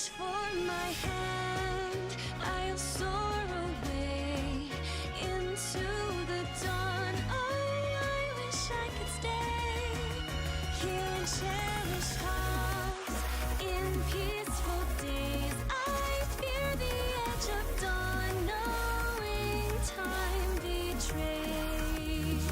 reach for my hand, I'll soar away into the dawn. Oh, I wish I could stay here and cherish hearts in peaceful days. I fear the edge of dawn, knowing time betrays.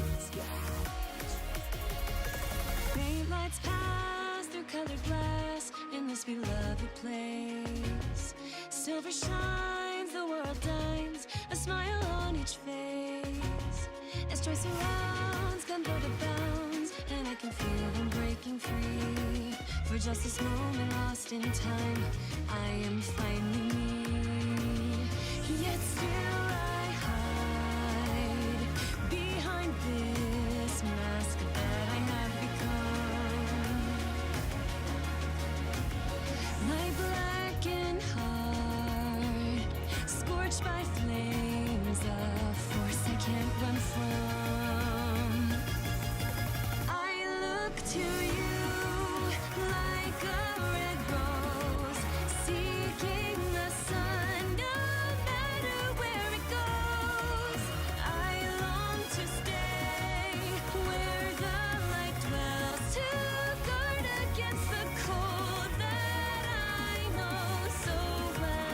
Faint lights pass through colored glass in this beloved place. Silver shines, the world dines, a smile on each face. As joy surrounds, come go to bounds, and I can feel them breaking free. For just this moment lost in time, I am finally me. Yet still I hide behind this mask that I have become. My blackened heart, scorched by flames, a force I can't run from. I look to you like a red rose, seeking the sun, no matter where it goes. I long to stay where the light dwells, to guard against the cold that I know so well.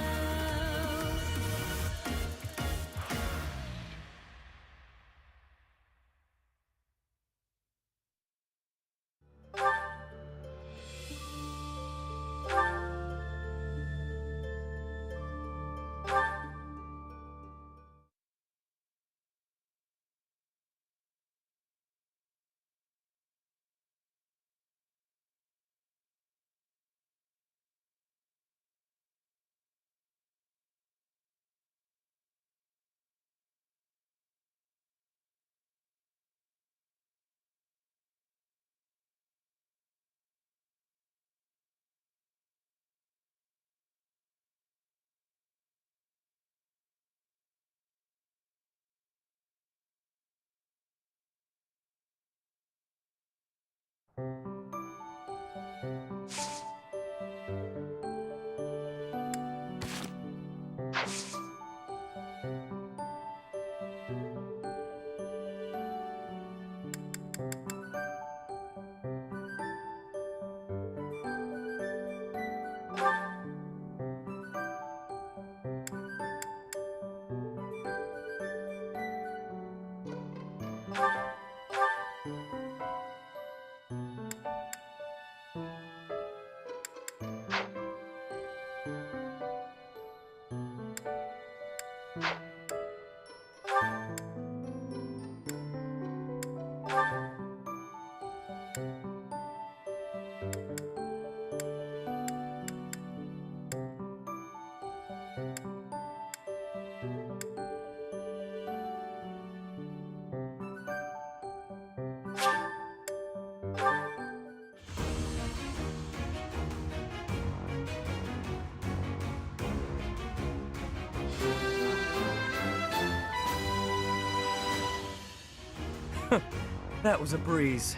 That was a breeze.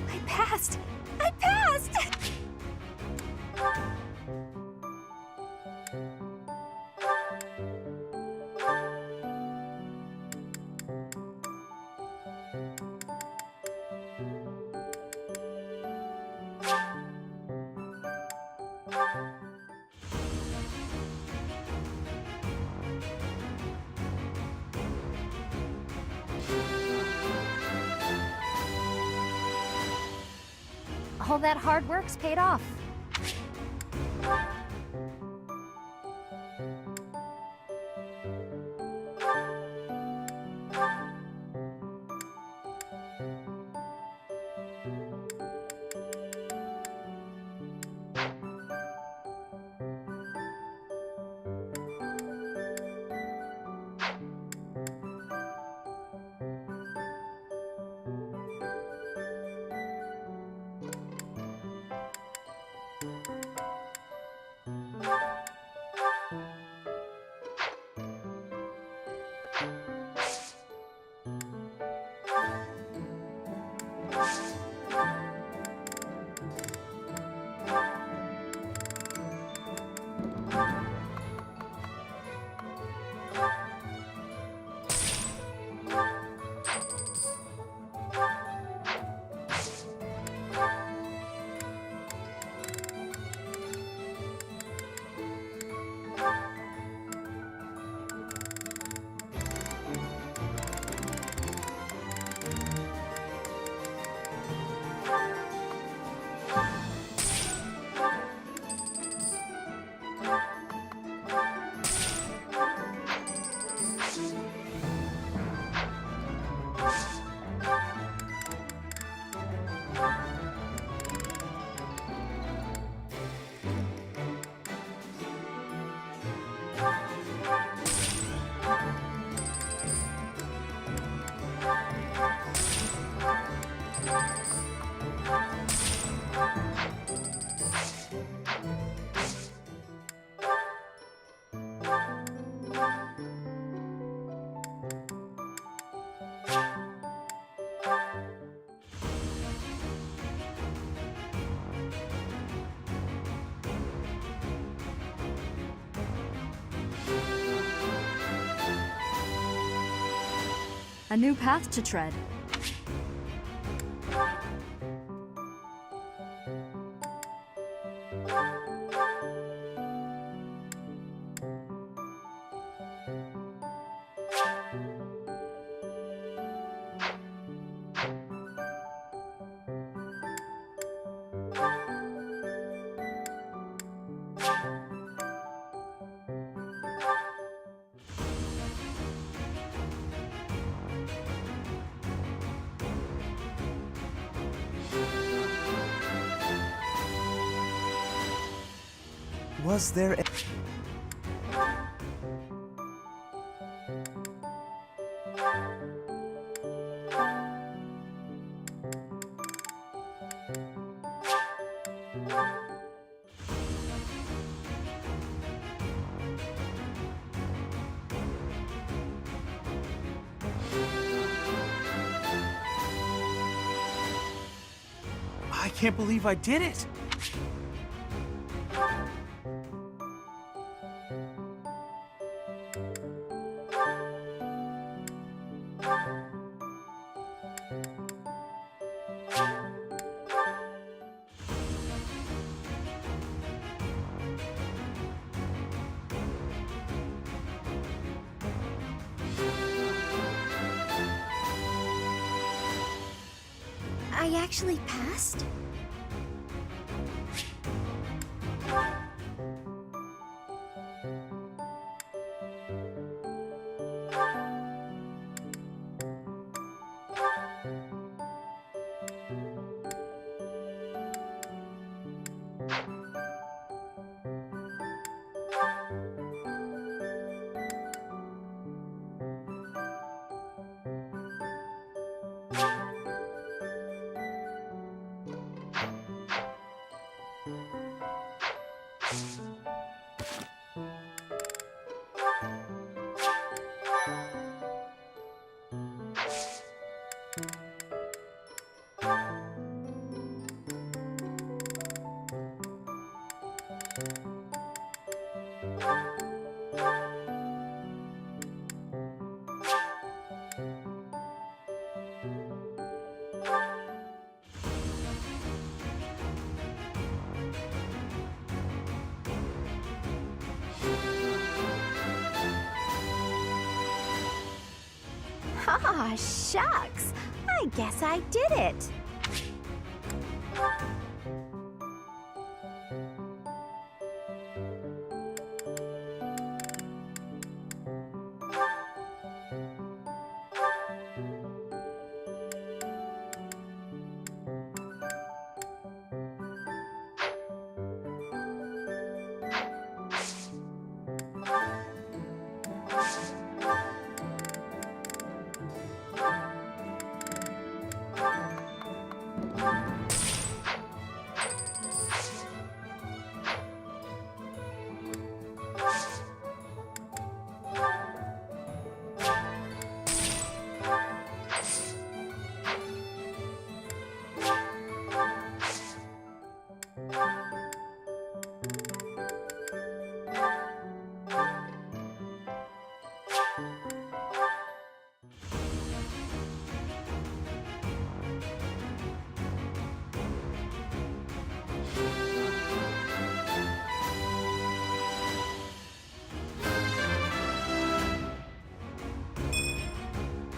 I passed! All that hard work's paid off. A new path to tread. Was there a... I can't believe I did it! I actually passed? Ah, shucks. I guess I did it.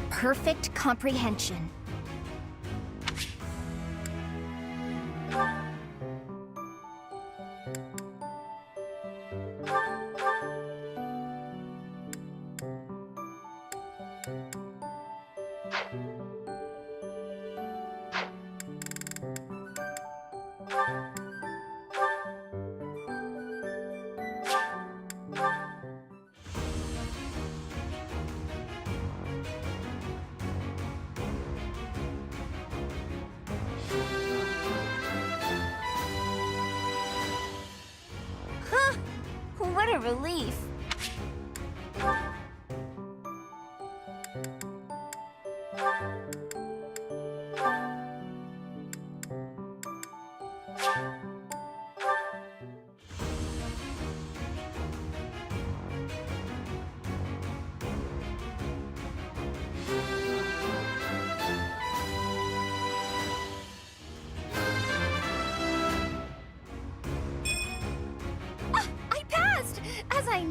Perfect comprehension. What a relief.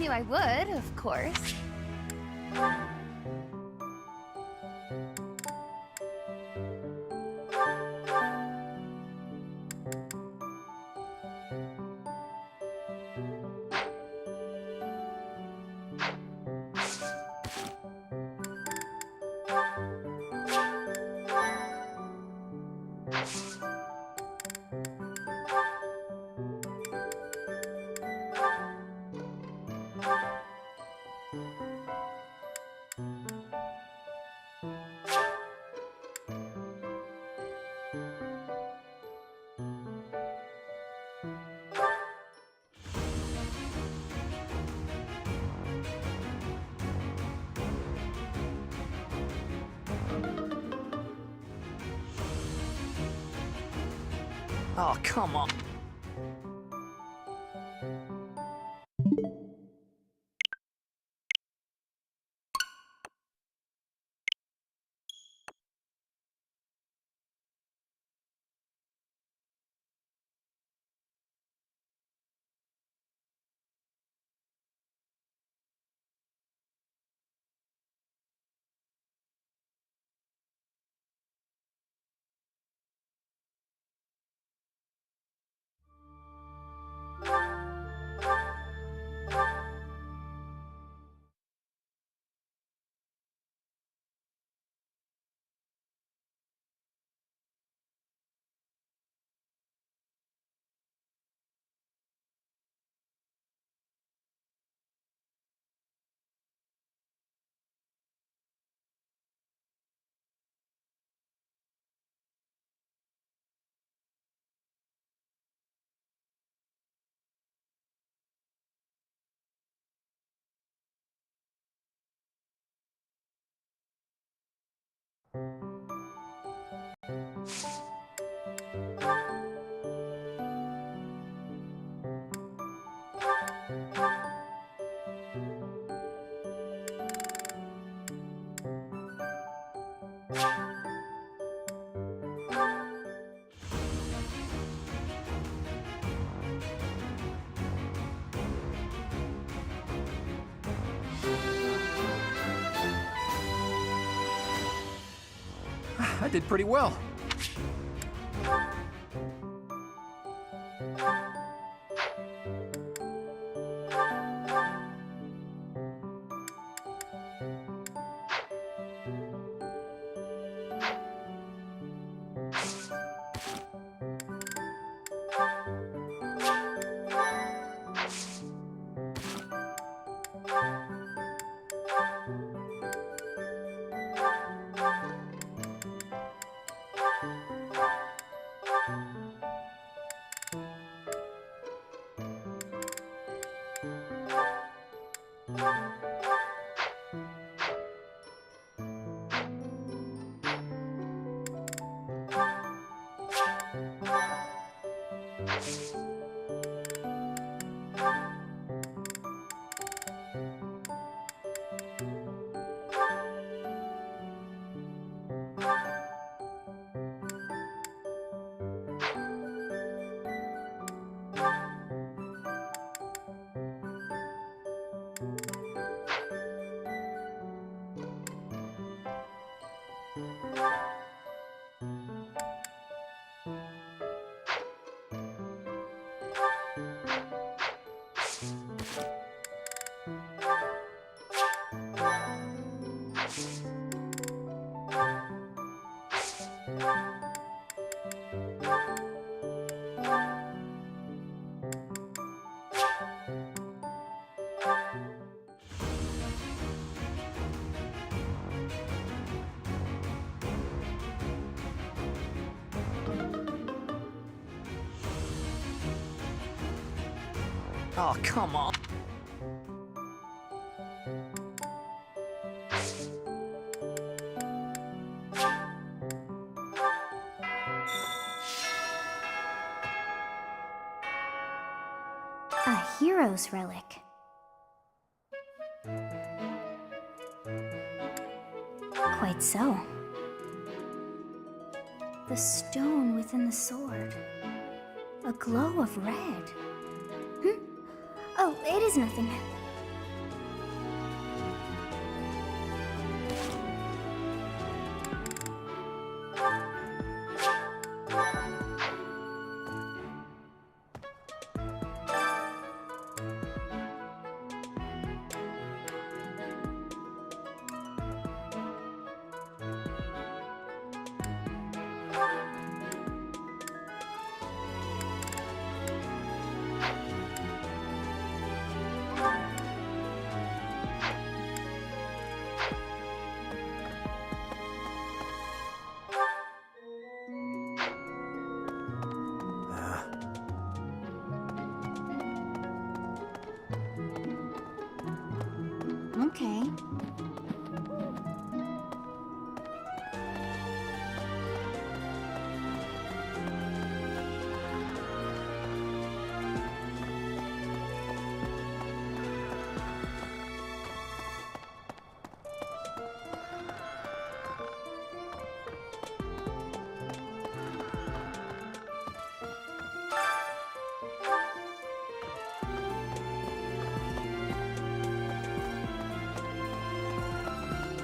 you I would, of course. Oh, come on. I did pretty well. Oh, come on. A hero's relic. Quite so. The stone within the sword. A glow of red. Oh, it is nothing. Okay.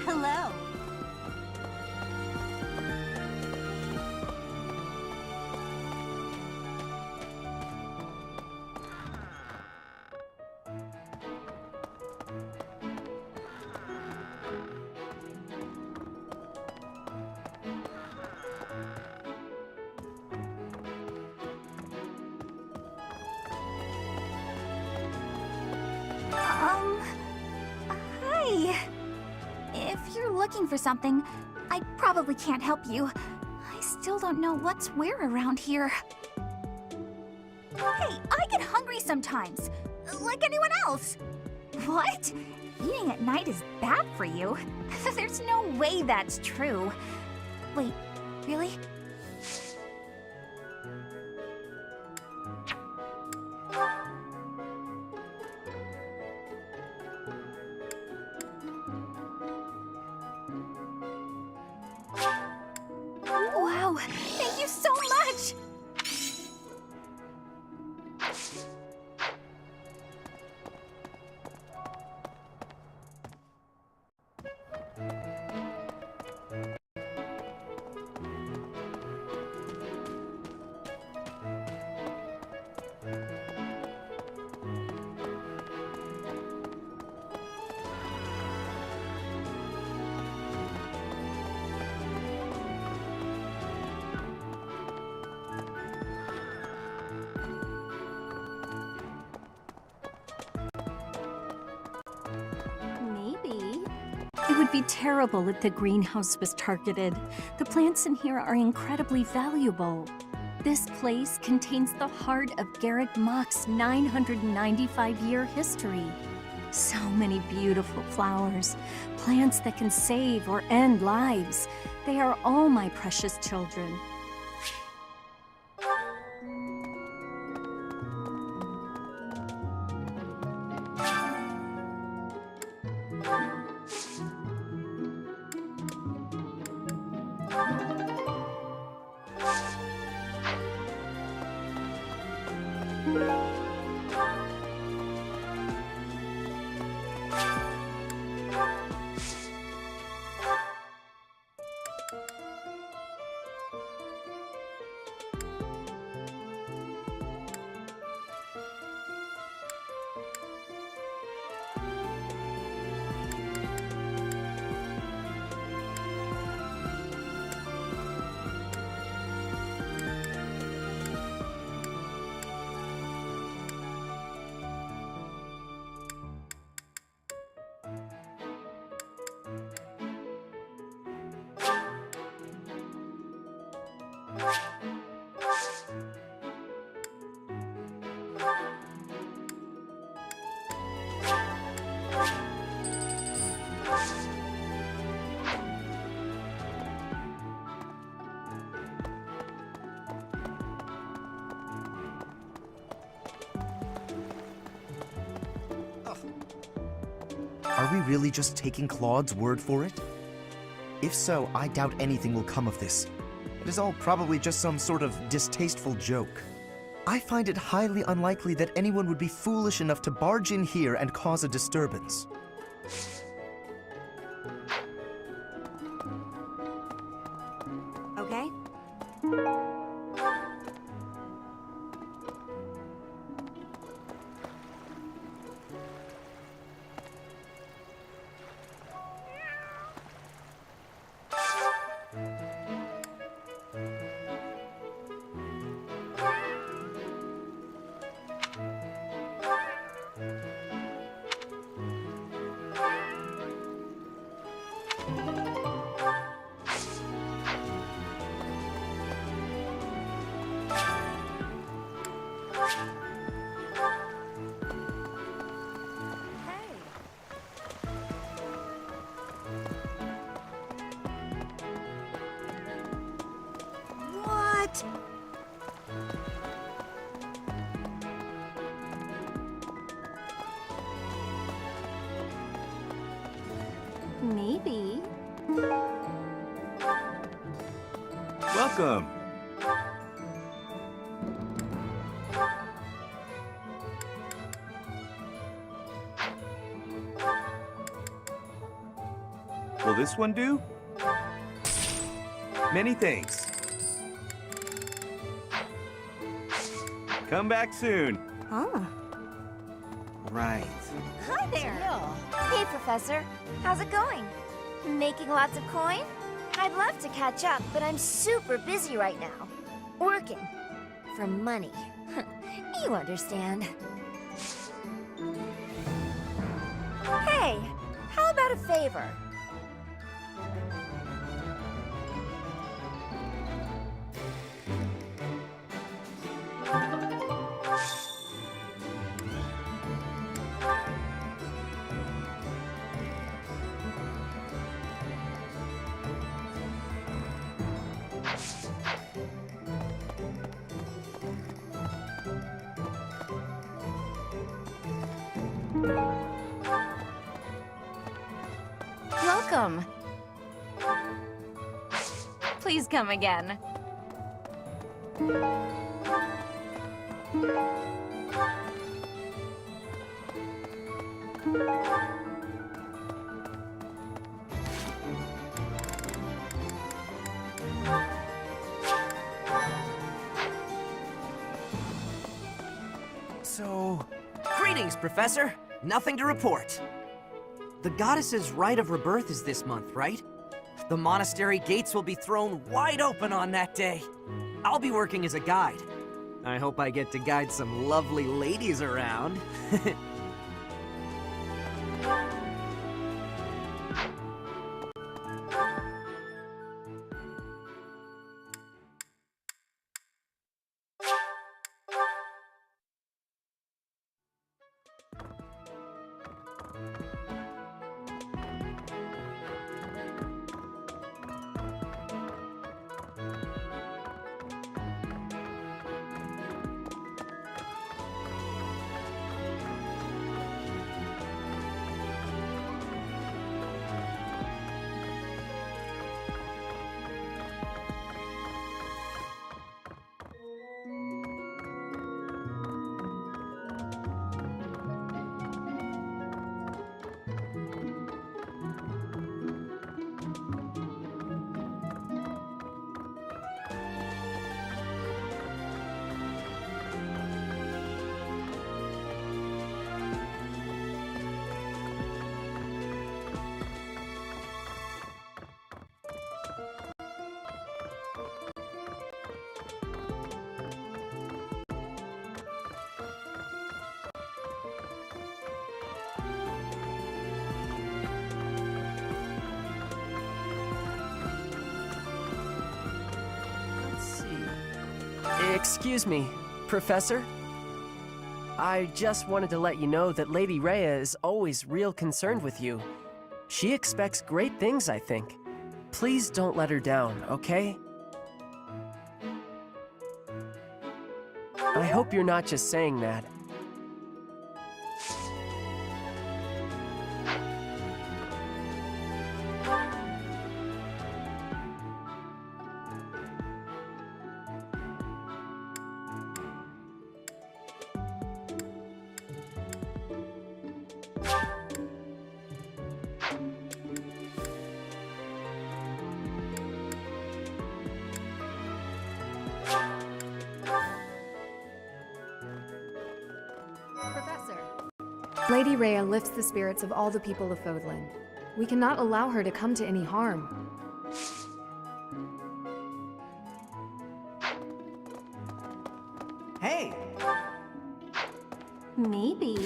Hello. Hi. If you're looking for something, I probably can't help you. I still don't know what's where around here. Hey, I get hungry sometimes, like anyone else. What? Eating at night is bad for you? There's no way that's true. Wait, really? Wow, thank you so much! Maybe. It would be terrible if the greenhouse was targeted. The plants in here are incredibly valuable. This place contains the heart of Garreg Mach's 995-year history. So many beautiful flowers, plants that can save or end lives. They are all my precious children. Are we really just taking Claude's word for it? If so, I doubt anything will come of this. It is all probably just some sort of distasteful joke. I find it highly unlikely that anyone would be foolish enough to barge in here and cause a disturbance. Okay? it? Maybe. Welcome. Will this one do? Many thanks. Come back soon. Huh. Right. Hi there. Hey, Professor. How's it going? Making lots of coin? I'd love to catch up, but I'm super busy right now. Working. For money. You understand. Hey, how about a favor? Welcome. Please come again. So... Greetings, Professor. Nothing to report. The goddess's rite of rebirth is this month, right? The monastery gates will be thrown wide open on that day. I'll be working as a guide. I hope I get to guide some lovely ladies around. Excuse me, Professor? I just wanted to let you know that Lady Rhea is always real concerned with you. She expects great things, I think. Please don't let her down, okay? I hope you're not just saying that. Lady Rhea lifts the spirits of all the people of Fódlan. We cannot allow her to come to any harm. Hey! Maybe.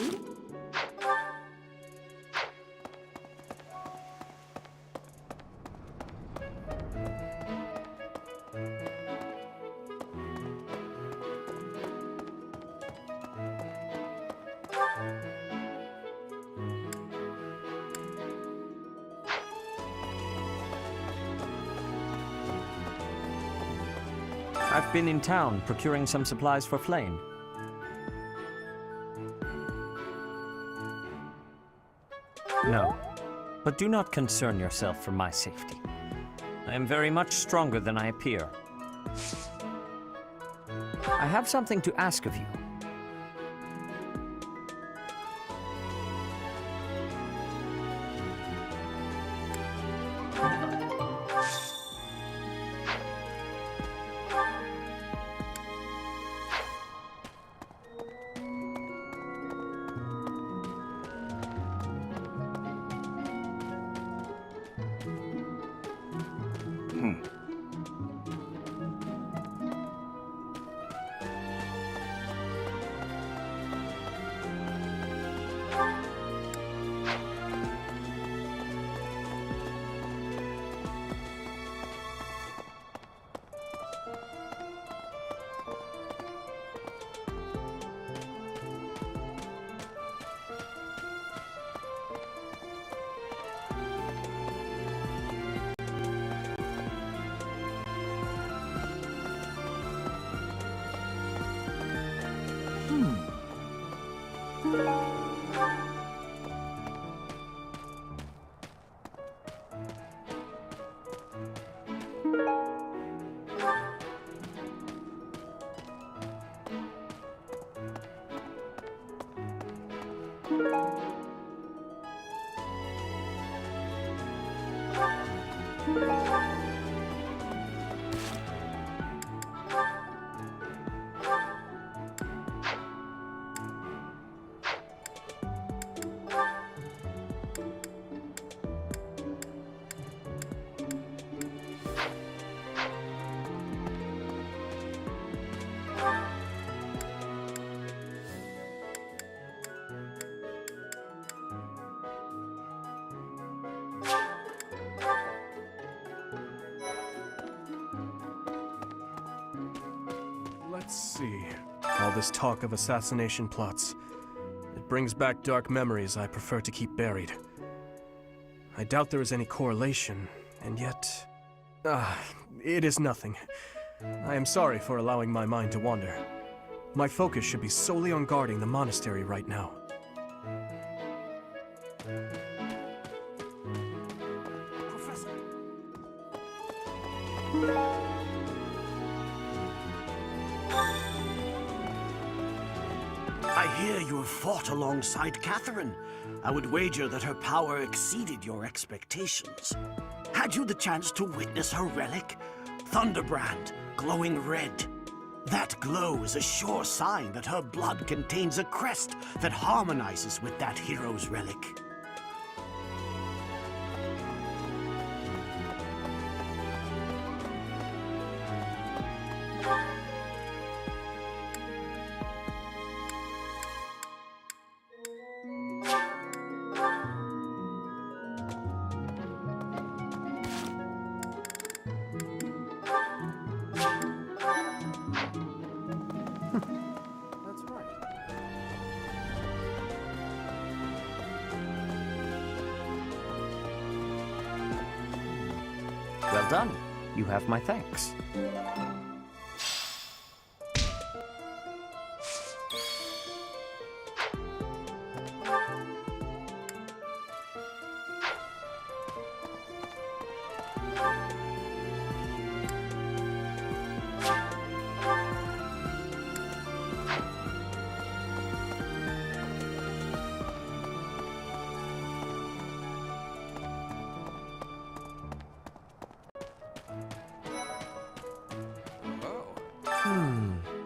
I've been in town procuring some supplies for Flame. No, but do not concern yourself for my safety. I am very much stronger than I appear. I have something to ask of you. Let's see. All this talk of assassination plots. It brings back dark memories I prefer to keep buried. I doubt there is any correlation, and yet... it is nothing. I am sorry for allowing my mind to wander. My focus should be solely on guarding the monastery right now. Professor. I hear you have fought alongside Catherine. I would wager that her power exceeded your expectations. Had you the chance to witness her relic? Thunderbrand, glowing red. That glow is a sure sign that her blood contains a crest that harmonizes with that hero's relic. Well done. You have my thanks.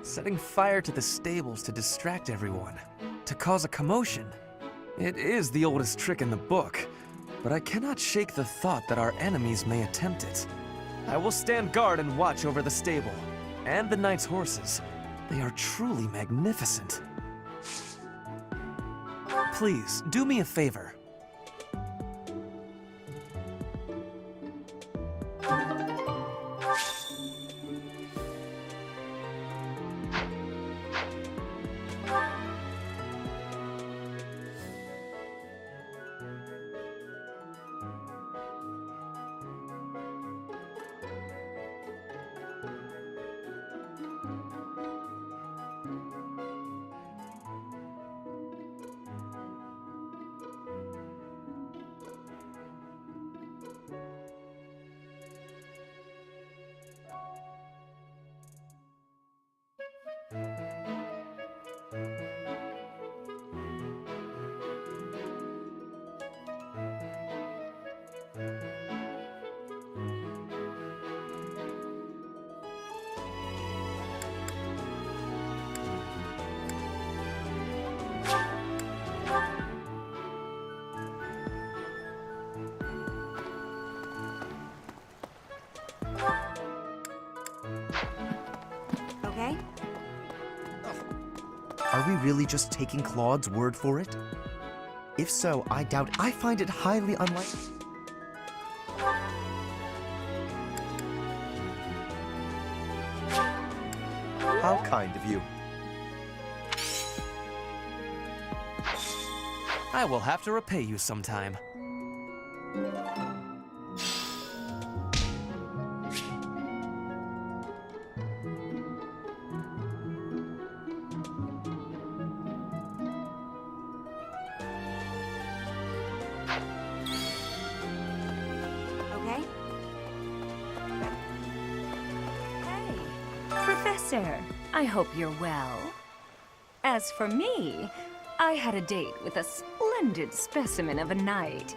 Setting fire to the stables to distract everyone, to cause a commotion. It is the oldest trick in the book, but I cannot shake the thought that our enemies may attempt it. I will stand guard and watch over the stable, and the knight's horses. They are truly magnificent. Please, do me a favor. Are we really just taking Claude's word for it? If so, I doubt. I find it highly unlikely. How kind of you. I will have to repay you sometime. Okay? Hey, Professor, I hope you're well. As for me, I had a date with a splendid specimen of a knight.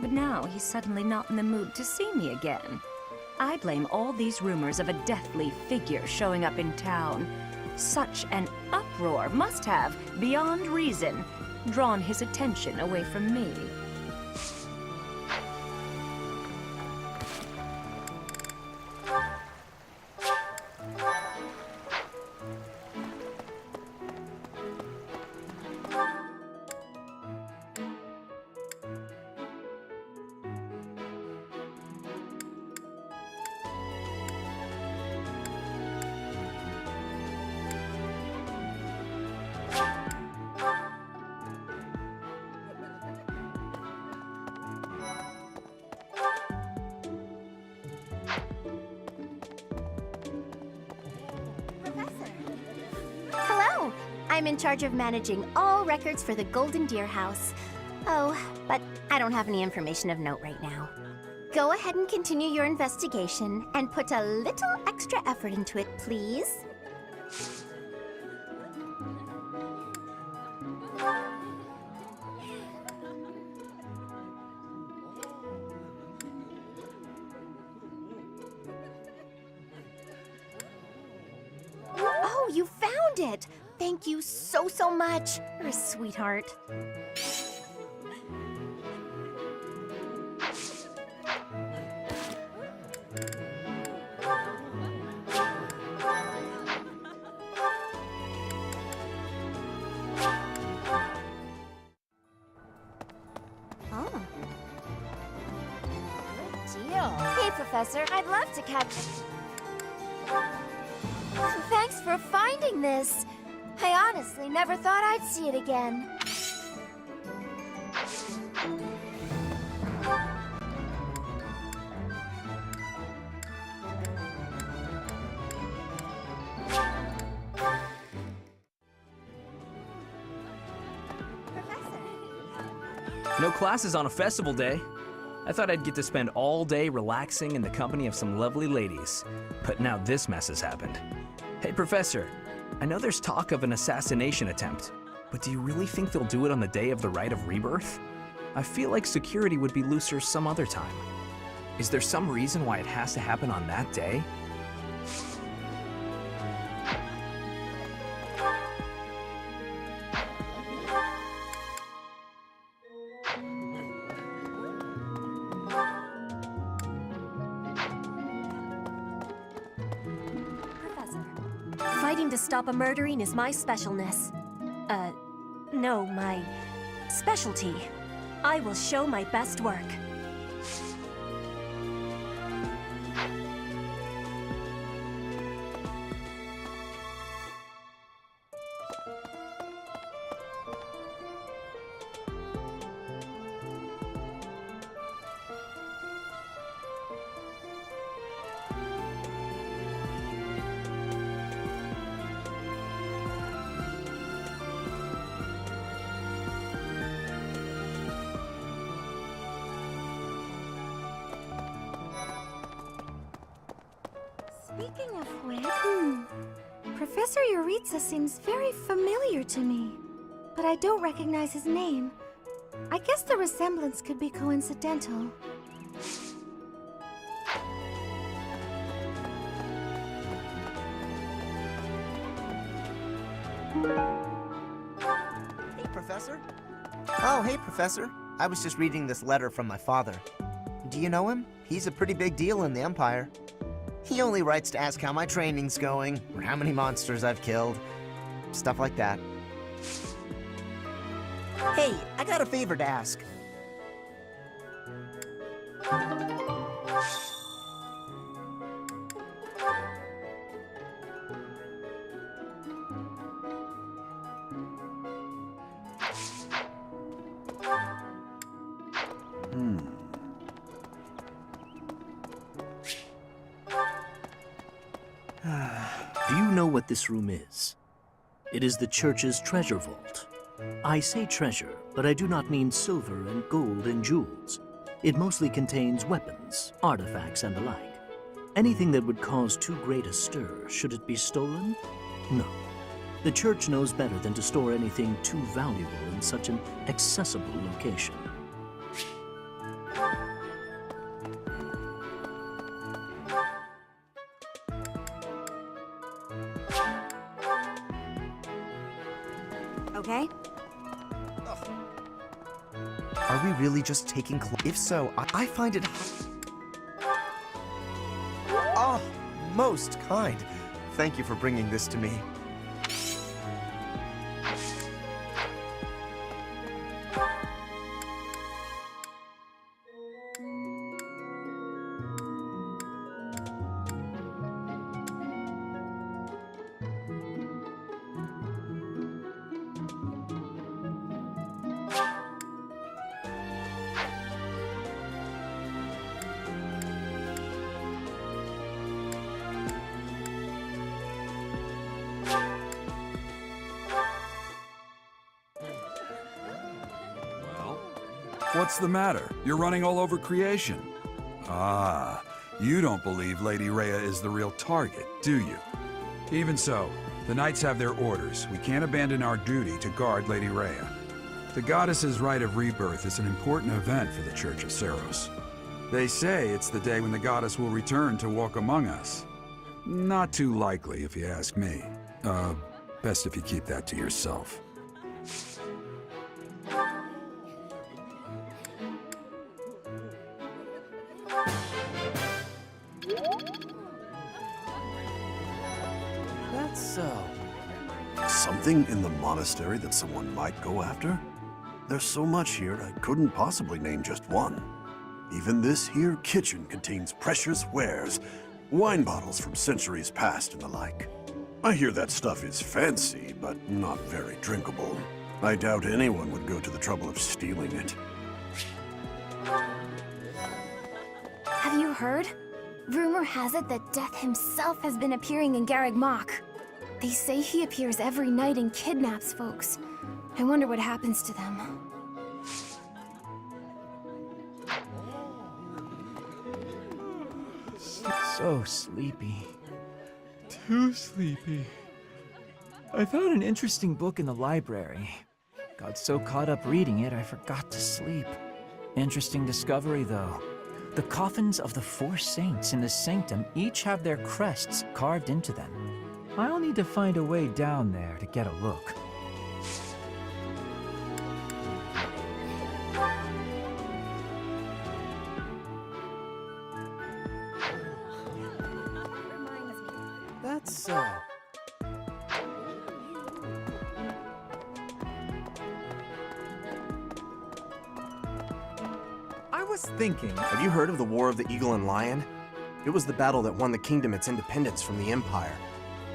But now he's suddenly not in the mood to see me again. I blame all these rumors of a deathly figure showing up in town. Such an uproar must have, beyond reason, drawn his attention away from me. Hello! I'm in charge of managing all records for the Golden Deer House. Oh, but I don't have any information of note right now. Go ahead and continue your investigation and put a little extra effort into it, please. Oh, you found it! Thank you so much. You're a sweetheart. Oh. Good deal. Hey, Professor. I'd love to catch... Thanks for finding this. I honestly never thought I'd see it again. No classes on a festival day. I thought I'd get to spend all day relaxing in the company of some lovely ladies. But now this mess has happened. Hey, Professor, I know there's talk of an assassination attempt, but do you really think they'll do it on the day of the Rite of Rebirth? I feel like security would be looser some other time. Is there some reason why it has to happen on that day? Fighting to stop a murdering is my specialness. No, my specialty. I will show my best work. Speaking of which, Professor Yuritsa seems very familiar to me, but I don't recognize his name. I guess the resemblance could be coincidental. Hey, Professor. Oh, hey, Professor. I was just reading this letter from my father. Do you know him? He's a pretty big deal in the Empire. He only writes to ask how my training's going, or how many monsters I've killed. Stuff like that. Hey, I got a favor to ask. Do you know what this room is? It is the church's treasure vault. I say treasure, but I do not mean silver and gold and jewels. It mostly contains weapons, artifacts, and the like. Anything that would cause too great a stir, should it be stolen? No. The church knows better than to store anything too valuable in such an accessible location. Okay? Are we really just taking If so, I find it... Oh, most kind. Thank you for bringing this to me. What's the matter? You're running all over creation. Ah, you don't believe Lady Rhea is the real target, do you? Even so, the Knights have their orders. We can't abandon our duty to guard Lady Rhea. The Goddess's Rite of Rebirth is an important event for the Church of Seiros. They say it's the day when the Goddess will return to walk among us. Not too likely, if you ask me. Best if you keep that to yourself. Something in the monastery that someone might go after? There's so much here, I couldn't possibly name just one. Even this here kitchen contains precious wares, wine bottles from centuries past and the like. I hear that stuff is fancy, but not very drinkable. I doubt anyone would go to the trouble of stealing it. Have you heard? Rumor has it that Death himself has been appearing in Garreg Mach. They say he appears every night and kidnaps folks. I wonder what happens to them. So sleepy. Too sleepy. I found an interesting book in the library. Got so caught up reading it, I forgot to sleep. Interesting discovery, though. The coffins of the 4 saints in the sanctum each have their crests carved into them. I'll need to find a way down there to get a look. That's, I was thinking... Have you heard of the War of the Eagle and Lion? It was the battle that won the kingdom its independence from the Empire.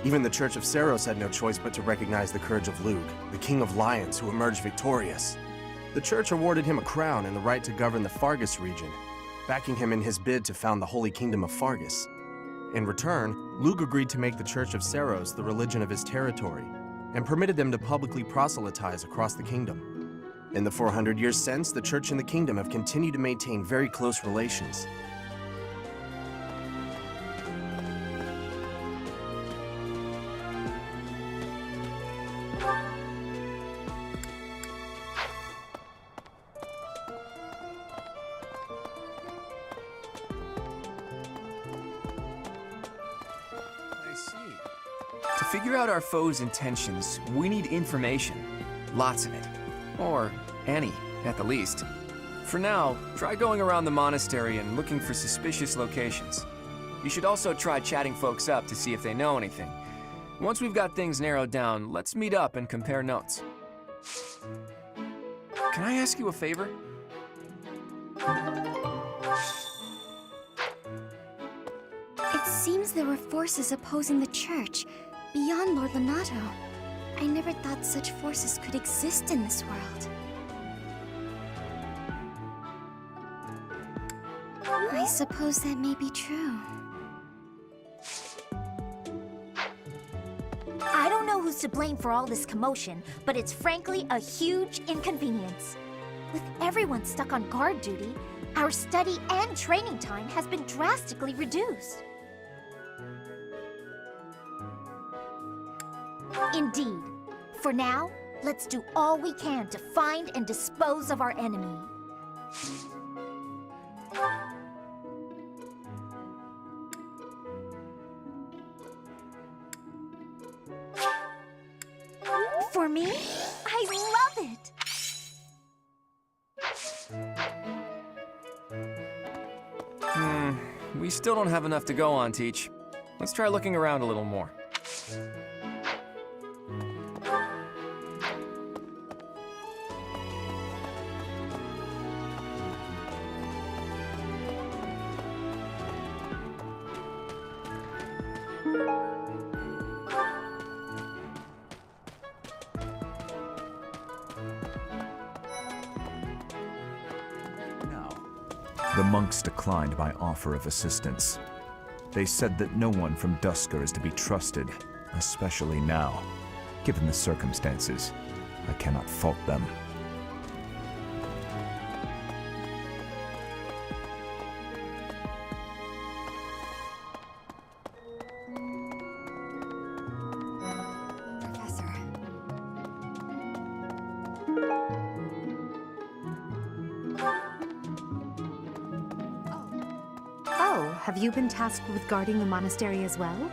Even the Church of Seiros had no choice but to recognize the courage of Lug, the King of Lions who emerged victorious. The Church awarded him a crown and the right to govern the Fargus region, backing him in his bid to found the Holy Kingdom of Fargus. In return, Lug agreed to make the Church of Seiros the religion of his territory, and permitted them to publicly proselytize across the kingdom. In the 400 years since, the Church and the kingdom have continued to maintain very close relations. To figure out our foe's intentions, we need information. Lots of it. Or any, at the least. For now, try going around the monastery and looking for suspicious locations. You should also try chatting folks up to see if they know anything. Once we've got things narrowed down, let's meet up and compare notes. Can I ask you a favor? It seems there were forces opposing the church, beyond Lord Lonato. I never thought such forces could exist in this world. I suppose that may be true. I don't know who's to blame for all this commotion, but it's frankly a huge inconvenience. With everyone stuck on guard duty, our study and training time has been drastically reduced. Indeed. For now, let's do all we can to find and dispose of our enemy. For me, I love it! We still don't have enough to go on, Teach. Let's try looking around a little more. The monks declined my offer of assistance. They said that no one from Dusker is to be trusted, especially now. Given the circumstances, I cannot fault them. Have you been tasked with guarding the monastery as well?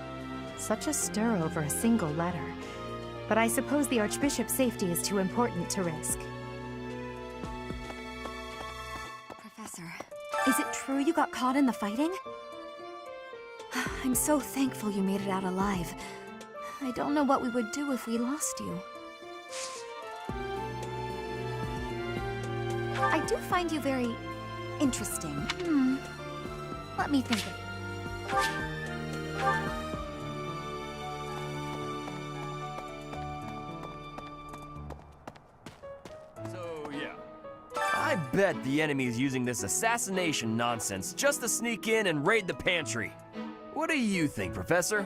Such a stir over a single letter. But I suppose the Archbishop's safety is too important to risk. Professor, is it true you got caught in the fighting? I'm so thankful you made it out alive. I don't know what we would do if we lost you. I do find you very interesting. Let me think of it. So, yeah. I bet the enemy is using this assassination nonsense just to sneak in and raid the pantry. What do you think, Professor?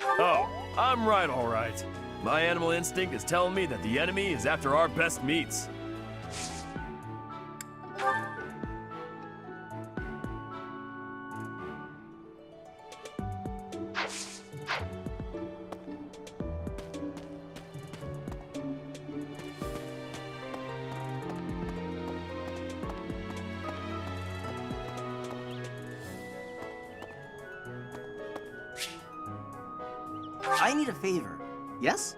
Oh, I'm right, all right. My animal instinct is telling me that the enemy is after our best meats. I need a favor. Yes?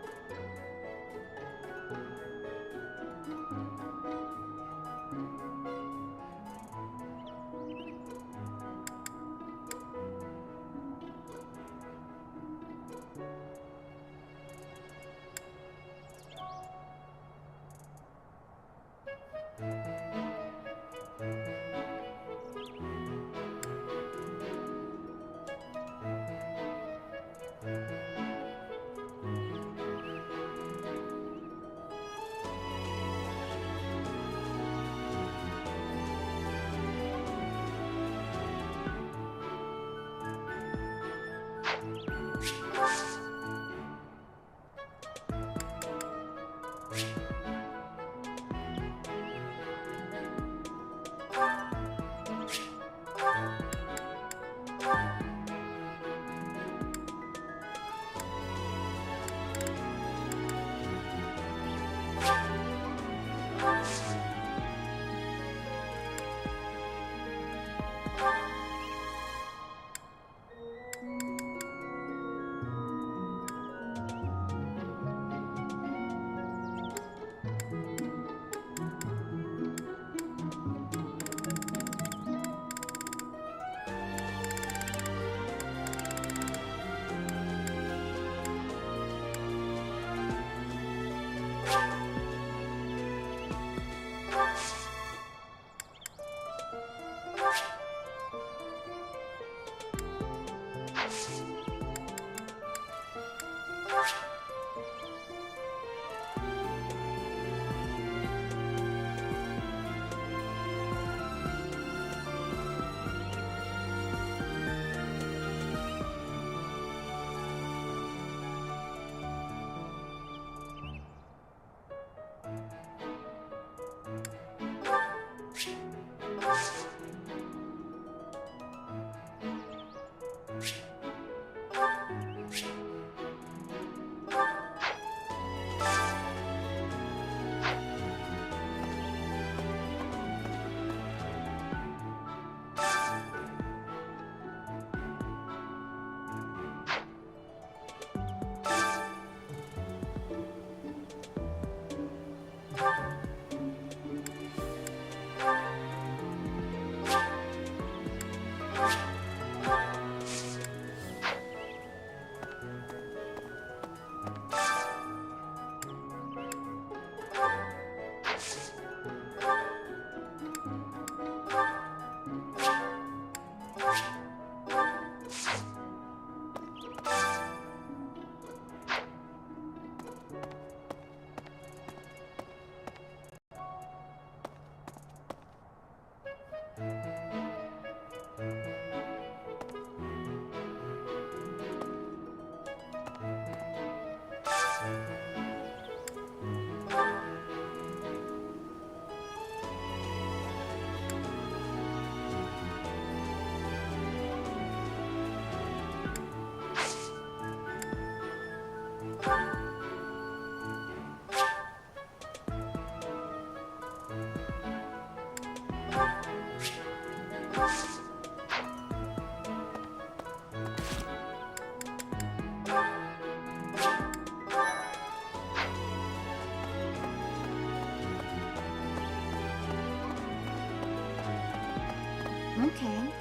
Okay.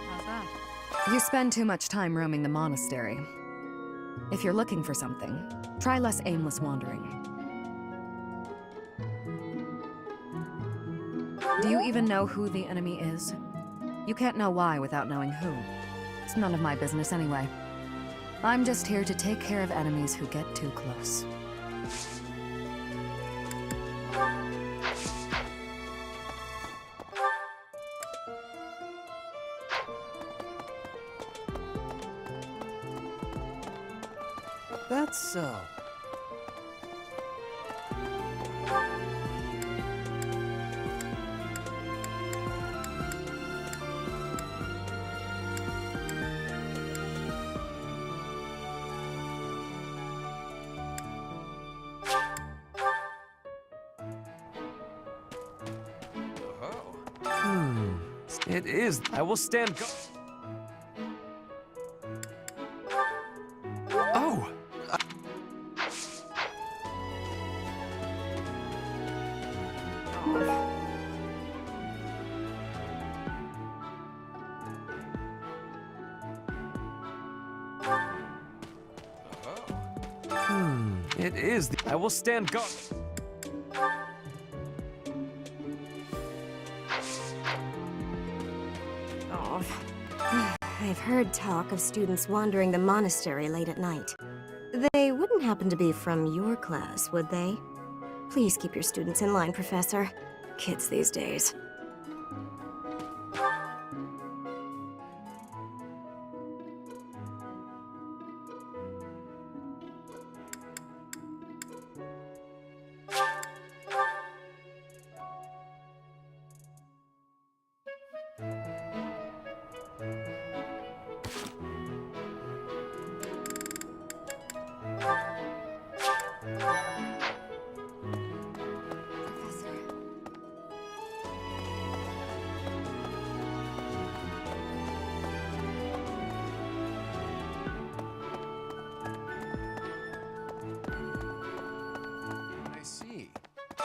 How's that? You spend too much time roaming the monastery. If you're looking for something, try less aimless wandering. Do you even know who the enemy is? You can't know why without knowing who. It's none of my business anyway. I'm just here to take care of enemies who get too close. That's so. It is. I will stand. Oh! It is. I will stand guard. I've heard talk of students wandering the monastery late at night. They wouldn't happen to be from your class, would they? Please keep your students in line, Professor. Kids these days.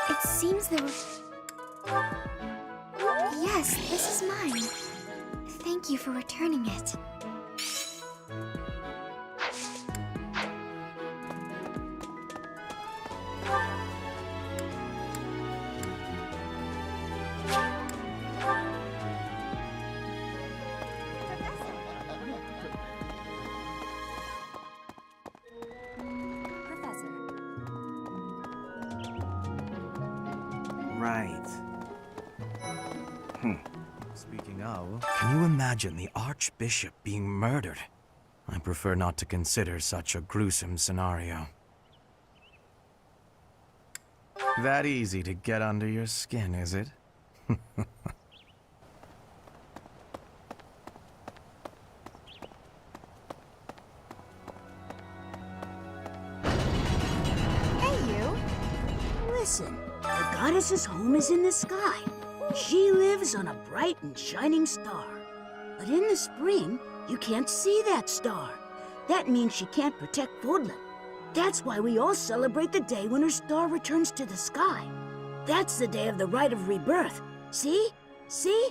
It seems there were... Yes, this is mine. Thank you for returning it. Right. Speaking of, can you imagine the Archbishop being murdered? I prefer not to consider such a gruesome scenario. That easy to get under your skin, is it? Hey, you. Listen, the goddess's home is in the sky. She lives on a bright and shining star. But in the spring, you can't see that star. That means she can't protect Fódlan. That's why we all celebrate the day when her star returns to the sky. That's the day of the rite of rebirth. See? See?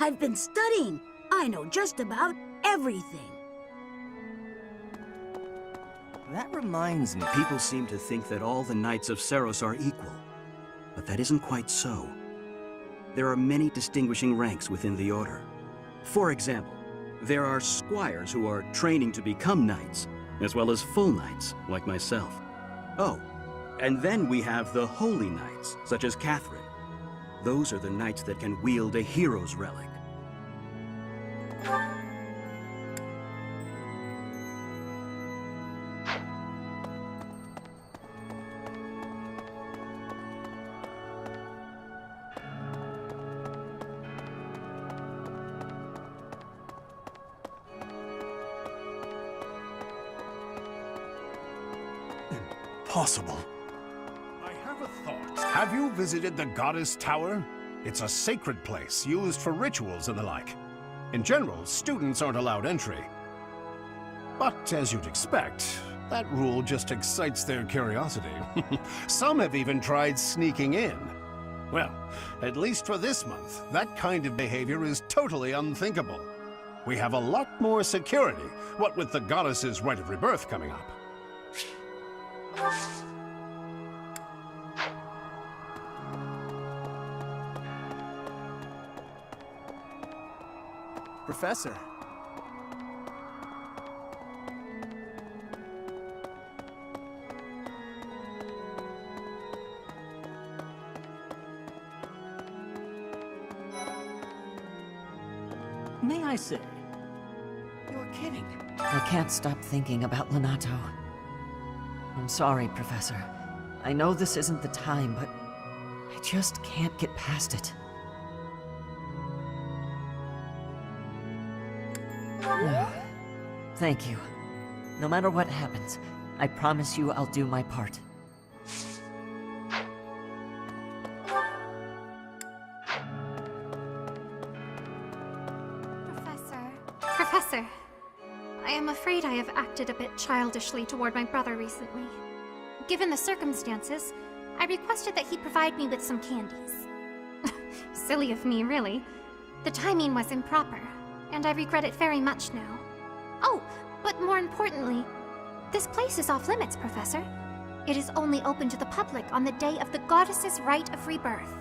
I've been studying. I know just about everything. That reminds me. People seem to think that all the Knights of Seiros are equal. But that isn't quite so. There are many distinguishing ranks within the Order. For example, there are squires who are training to become knights, as well as full knights, like myself. Oh, and then we have the holy knights, such as Catherine. Those are the knights that can wield a hero's relic. Impossible. I have a thought. Have you visited the Goddess Tower? It's a sacred place used for rituals and the like. In general, students aren't allowed entry. But as you'd expect, that rule just excites their curiosity. Some have even tried sneaking in. Well, at least for this month, that kind of behavior is totally unthinkable. We have a lot more security, what with the goddess's rite of rebirth coming up. Professor. May I say? You're kidding. I can't stop thinking about Lenato. I'm sorry, Professor. I know this isn't the time, but I just can't get past it. Thank you. No matter what happens, I promise you I'll do my part. Professor, I am afraid I have acted a bit childishly toward my brother recently. Given the circumstances, I requested that he provide me with some candies. Silly of me, really. The timing was improper, and I regret it very much now. Oh, but more importantly, this place is off limits, Professor. It is only open to the public on the day of the goddess's rite of rebirth.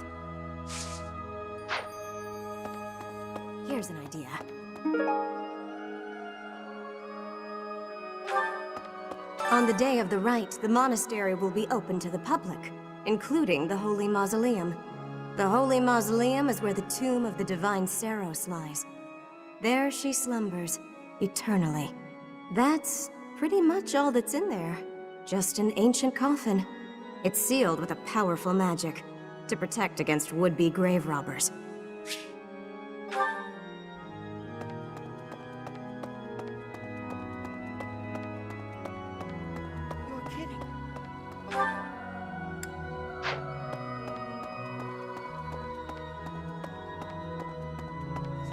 Here's an idea. On the day of the rite, the monastery will be open to the public, including the Holy Mausoleum. The Holy Mausoleum is where the tomb of the divine Seiros lies. There she slumbers, eternally. That's pretty much all that's in there. Just an ancient coffin. It's sealed with a powerful magic to protect against would-be grave robbers. You're kidding.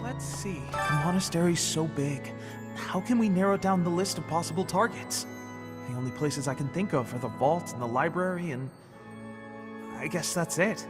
Let's see. The monastery's so big. How can we narrow down the list of possible targets? The only places I can think of are the vault and the library, and I guess that's it.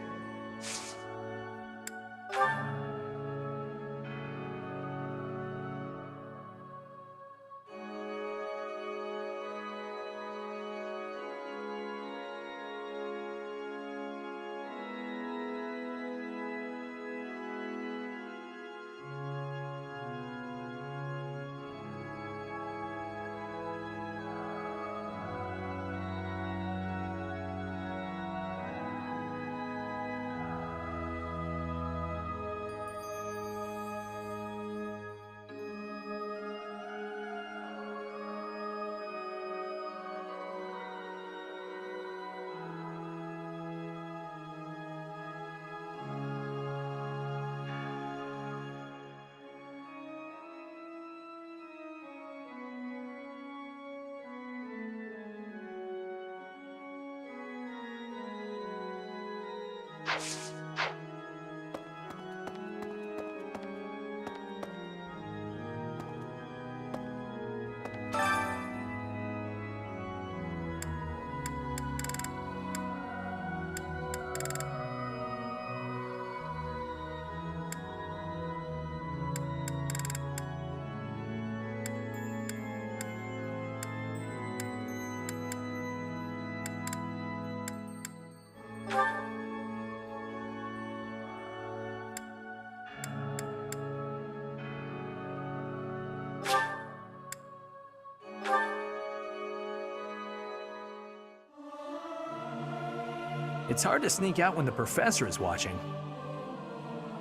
It's hard to sneak out when the professor is watching.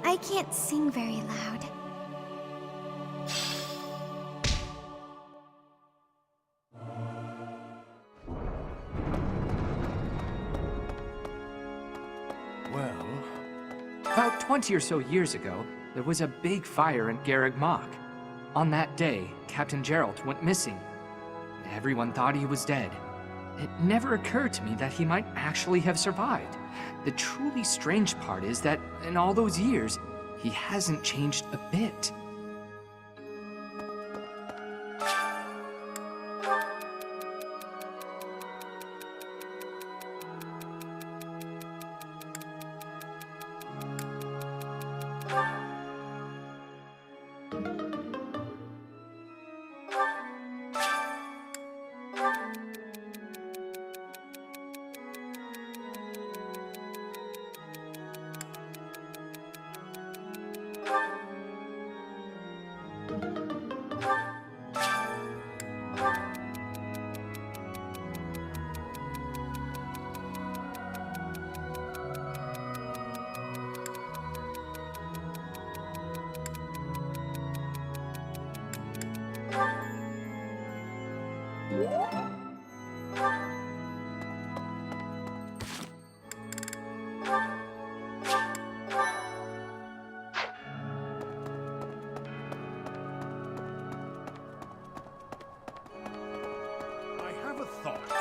I can't sing very loud. Well... About 20 or so years ago, there was a big fire in Garreg Mach. On that day, Captain Gerald went missing. Everyone thought he was dead. It never occurred to me that he might actually have survived. The truly strange part is that in all those years, he hasn't changed a bit.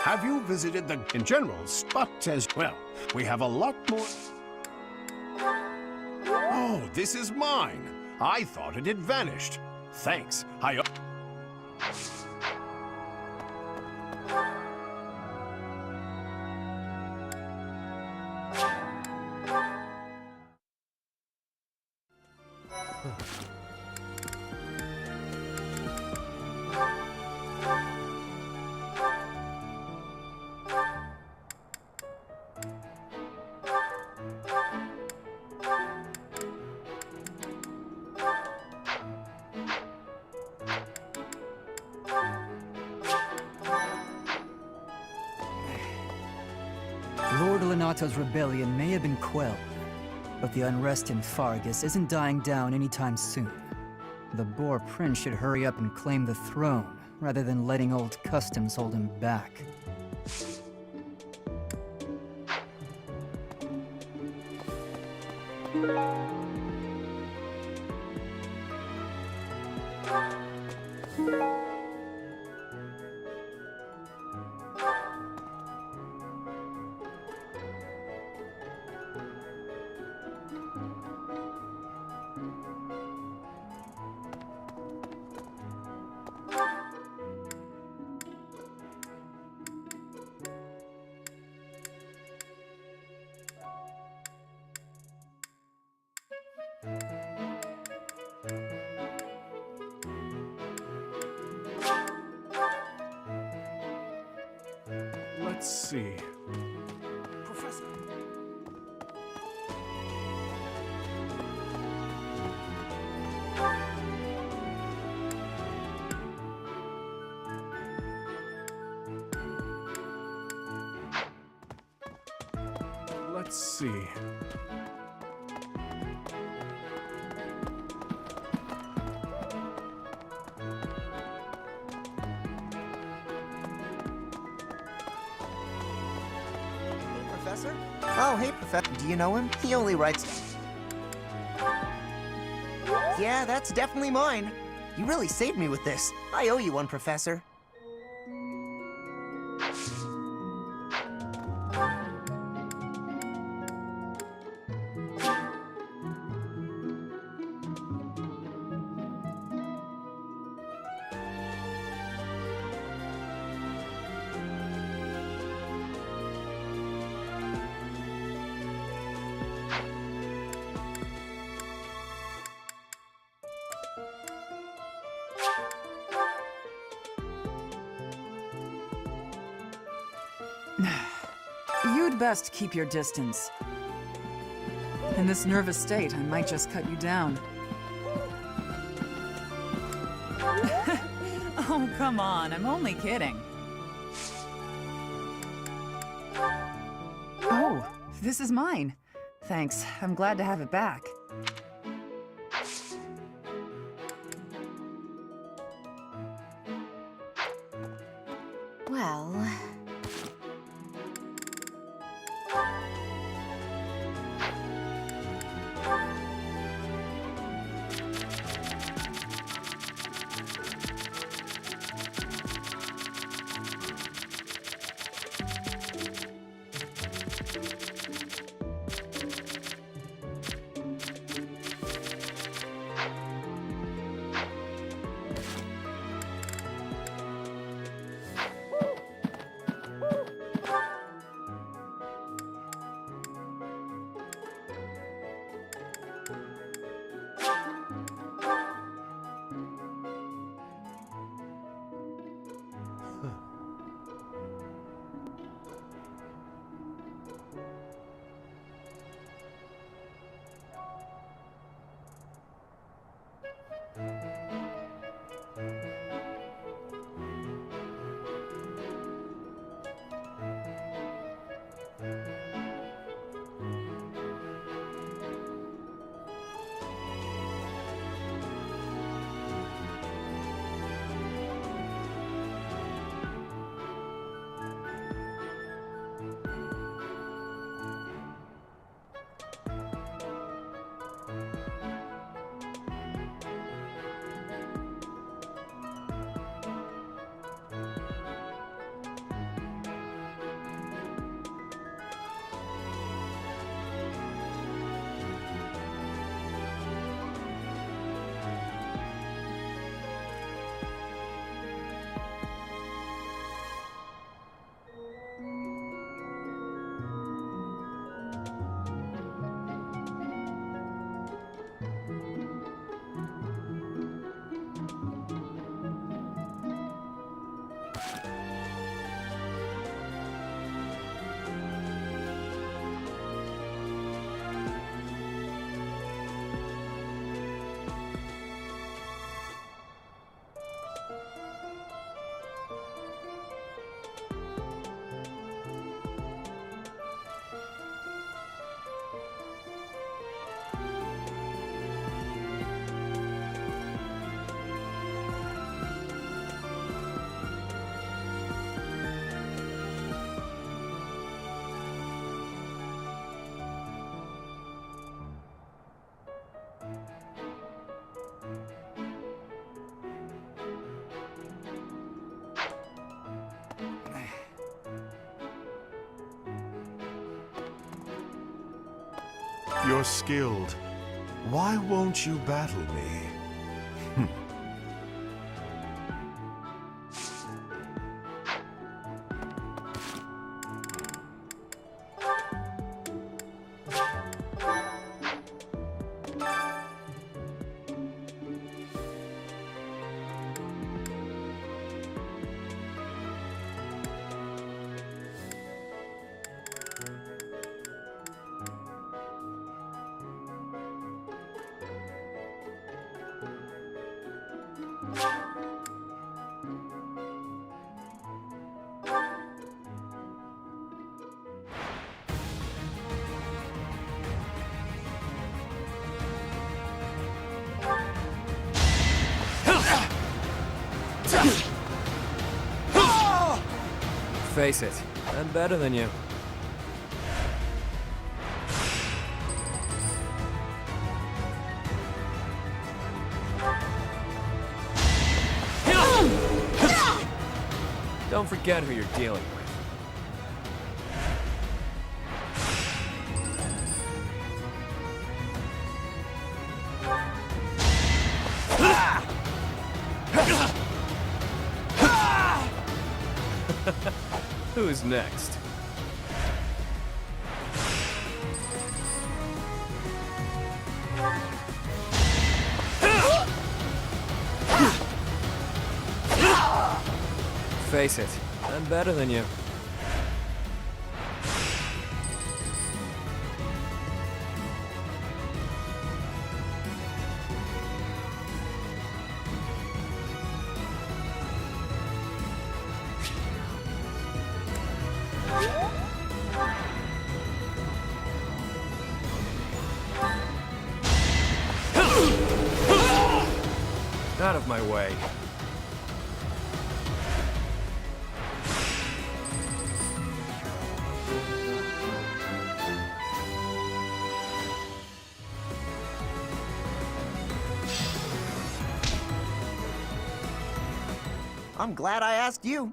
Have you visited the... in general, but as well, we have a lot more... Oh, this is mine. I thought it had vanished. Thanks. Lord Lenato's rebellion may have been quelled, but the unrest in Fargus isn't dying down anytime soon. The Boar Prince should hurry up and claim the throne, rather than letting old customs hold him back. Let's see. Professor. Let's see. Professor? Oh, hey, Professor. Do you know him? He only writes... Yeah, that's definitely mine. You really saved me with this. I owe you one, Professor. You'd best keep your distance. In this nervous state, I might just cut you down. Oh, come on, I'm only kidding. Oh, this is mine. Thanks, I'm glad to have it back. Well... You're skilled. Why won't you battle me? Face it, I'm better than you. Don't forget who you're dealing with. Who's next? face it, I'm better than you. Out of my way. I'm glad I asked you.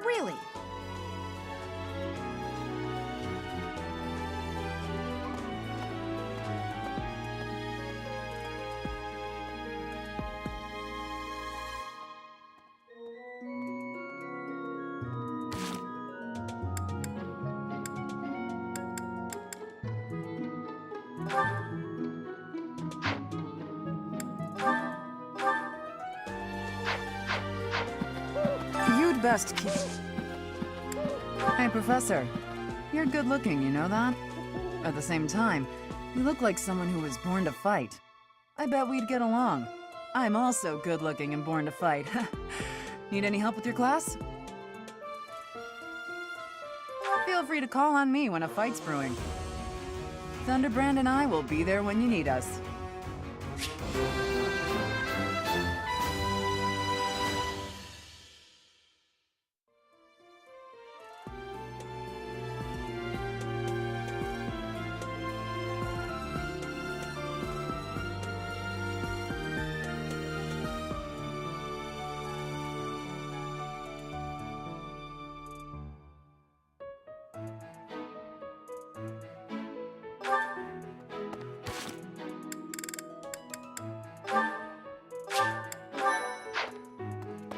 Really? You'd best keep... Hey, Professor. You're good looking, you know that? At the same time, you look like someone who was born to fight. I bet we'd get along. I'm also good looking and born to fight. Need any help with your class? Feel free to call on me when a fight's brewing. Thunderbrand and I will be there when you need us.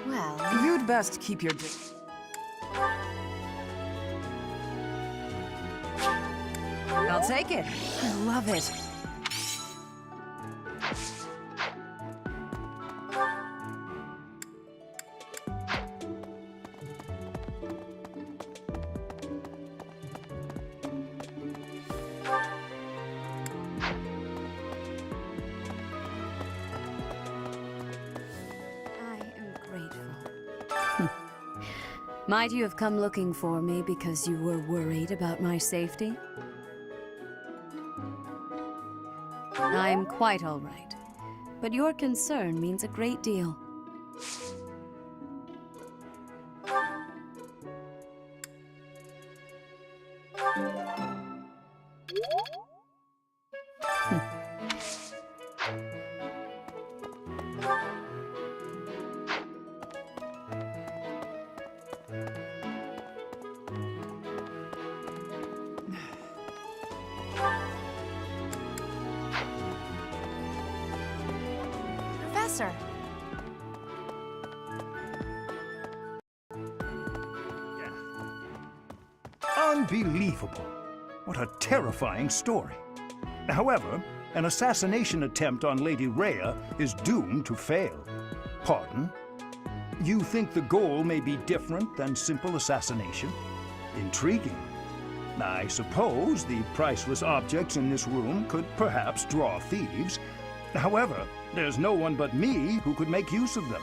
Well, you'd best keep your... I'll take it. I love it. Might you have come looking for me because you were worried about my safety? I'm quite all right, but your concern means a great deal. Professor. Unbelievable. What a terrifying story. However, an assassination attempt on Lady Rhea is doomed to fail. Pardon? You think the goal may be different than simple assassination? Intriguing. I suppose the priceless objects in this room could perhaps draw thieves. However, there's no one but me who could make use of them.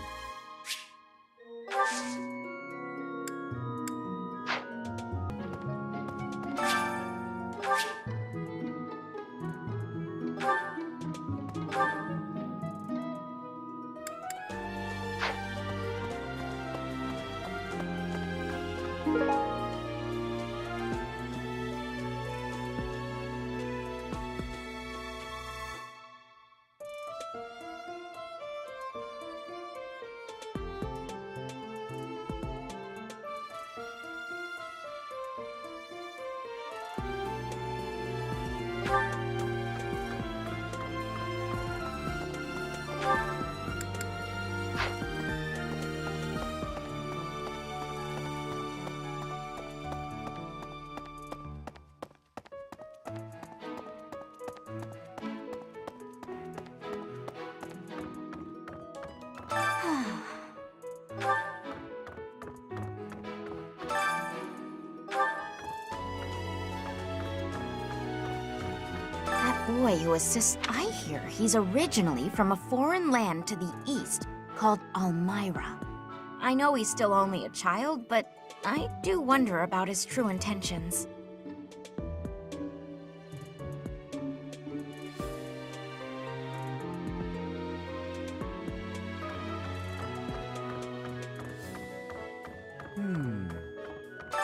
That boy who assists, I hear he's originally from a foreign land to the east called Almyra. I know he's still only a child, but I do wonder about his true intentions.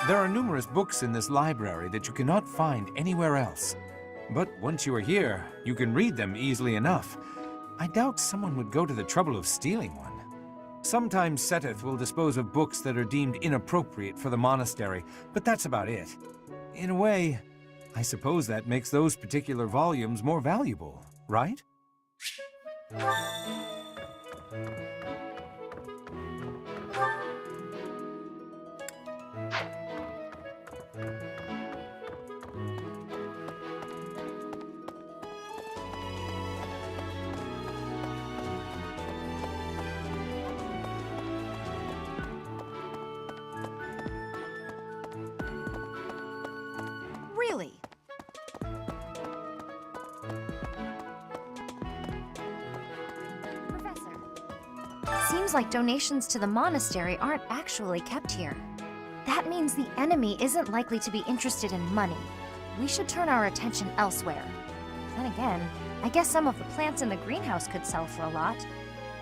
There are numerous books in this library that you cannot find anywhere else. But once you are here, you can read them easily enough. I doubt someone would go to the trouble of stealing one. Sometimes Seteth will dispose of books that are deemed inappropriate for the monastery, but that's about it. In a way, I suppose that makes those particular volumes more valuable, right? Really? Professor. Seems like donations to the monastery aren't actually kept here. That means the enemy isn't likely to be interested in money. We should turn our attention elsewhere. Then again, I guess some of the plants in the greenhouse could sell for a lot.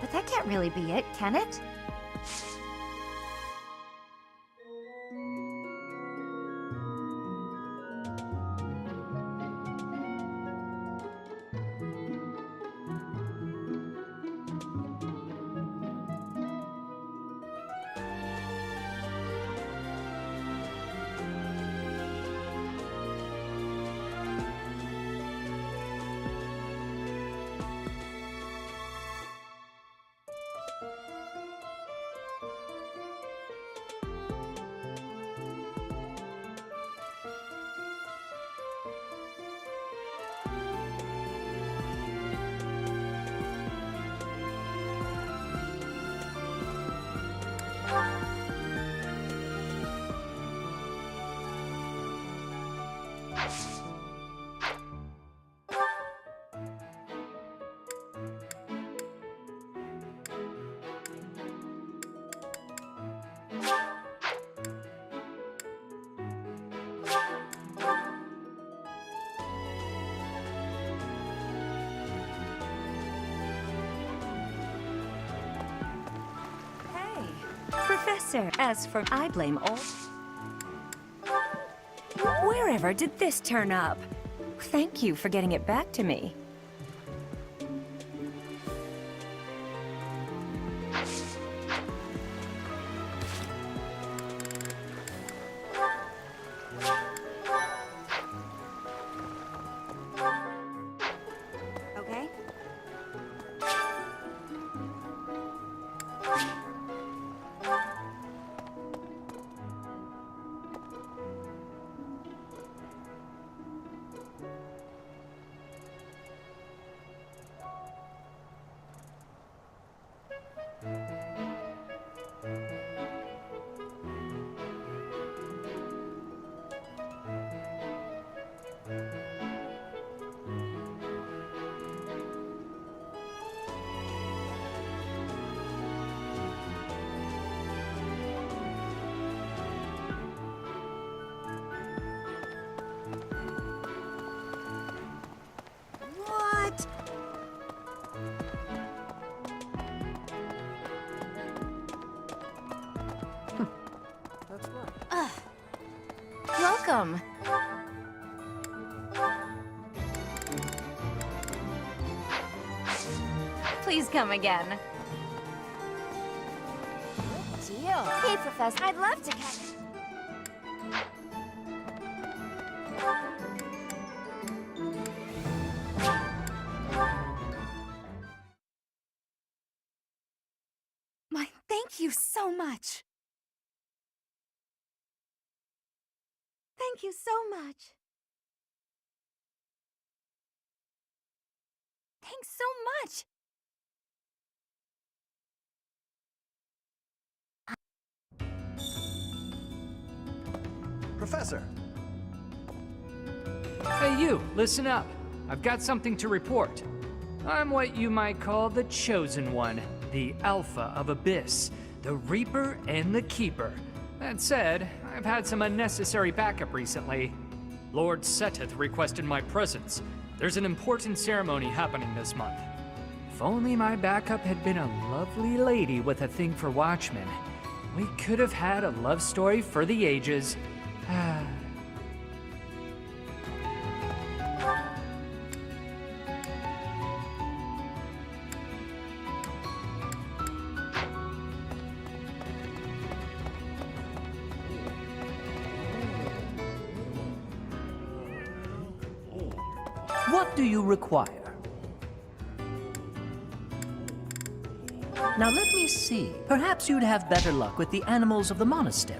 But that can't really be it, can it? Professor, as for I blame all... Wherever did this turn up? Thank you for getting it back to me. Okay? What? That's right. Welcome. Please come again. Good deal. Hey, Professor, I'd love to catch... much. Thank you so much. Thanks so much! Professor! Hey you, listen up. I've got something to report. I'm what you might call the Chosen One, the Alpha of Abyss, the Reaper and the Keeper. That said, I've had some unnecessary backup recently. Lord Seteth requested my presence. There's an important ceremony happening this month. If only my backup had been a lovely lady with a thing for watchmen, we could have had a love story for the ages. What do you require? Now let me see. Perhaps you'd have better luck with the animals of the monastery.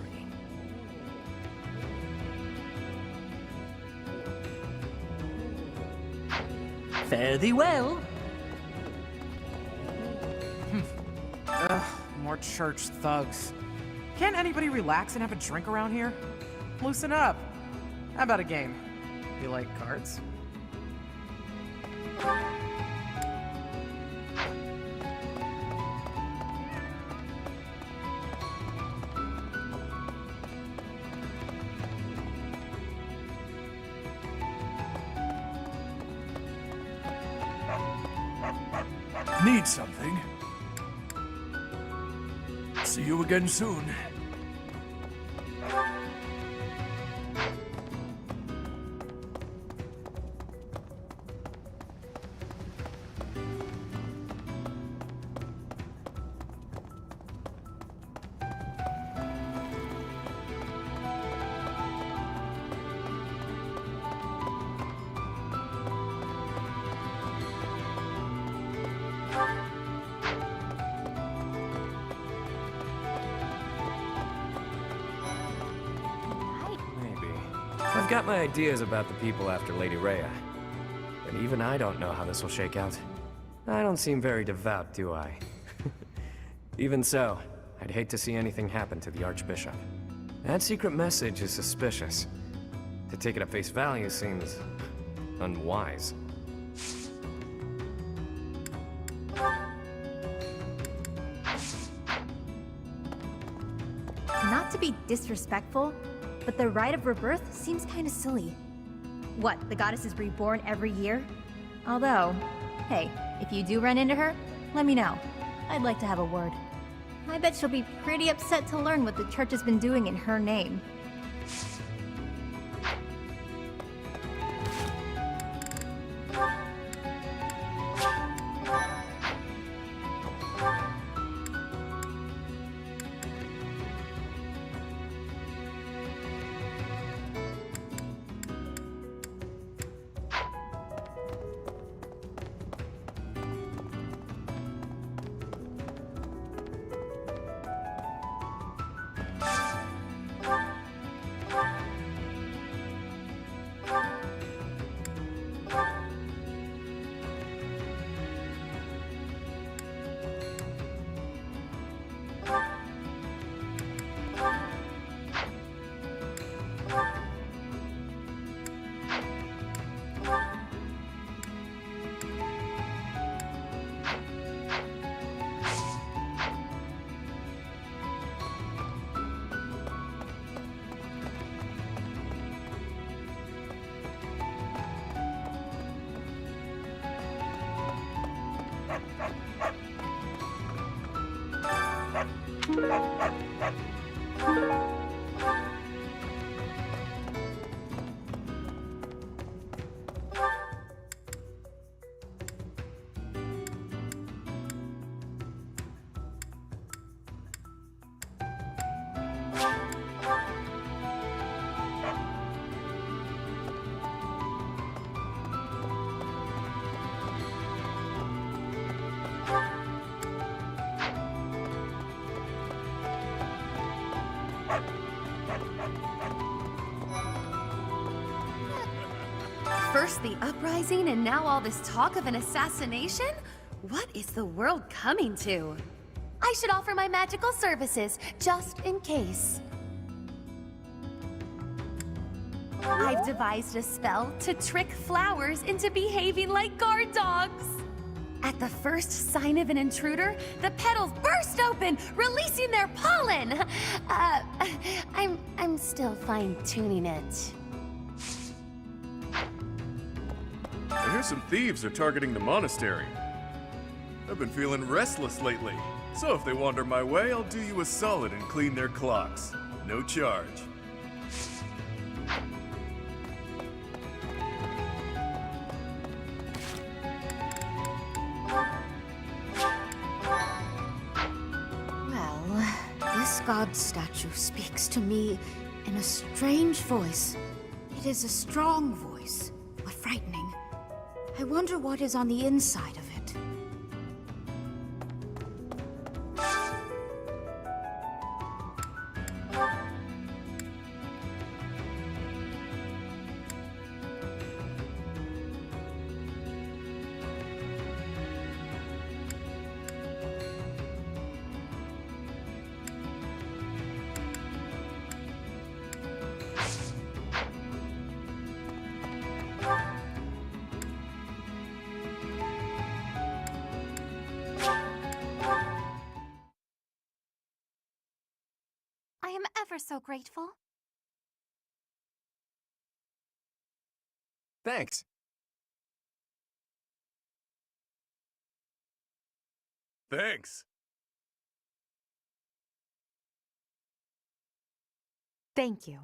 Fare thee well. Ugh, more church thugs. Can't anybody relax and have a drink around here? Loosen up. How about a game? You like cards? Need something? See you again soon. I've got my ideas about the people after Lady Rhea, but even I don't know how this will shake out. I don't seem very devout, do I? Even so, I'd hate to see anything happen to the Archbishop. That secret message is suspicious. To take it at face value seems unwise. Not to be disrespectful, but the rite of rebirth seems kinda silly. What, the goddess is reborn every year? Although, hey, if you do run into her, let me know. I'd like to have a word. I bet she'll be pretty upset to learn what the church has been doing in her name. First the uprising and now all this talk of an assassination? What is the world coming to? I should offer my magical services, just in case. I've devised a spell to trick flowers into behaving like guard dogs. At the first sign of an intruder, the petals burst open, releasing their pollen. I'm still fine-tuning it. I hear some thieves are targeting the monastery. I've been feeling restless lately, so if they wander my way, I'll do you a solid and clean their clocks. No charge. Well, this god statue speaks to me in a strange voice. It is a strong voice, but frightening. I wonder what is on the inside of it. I am ever so grateful. Thanks. Thanks. Thank you.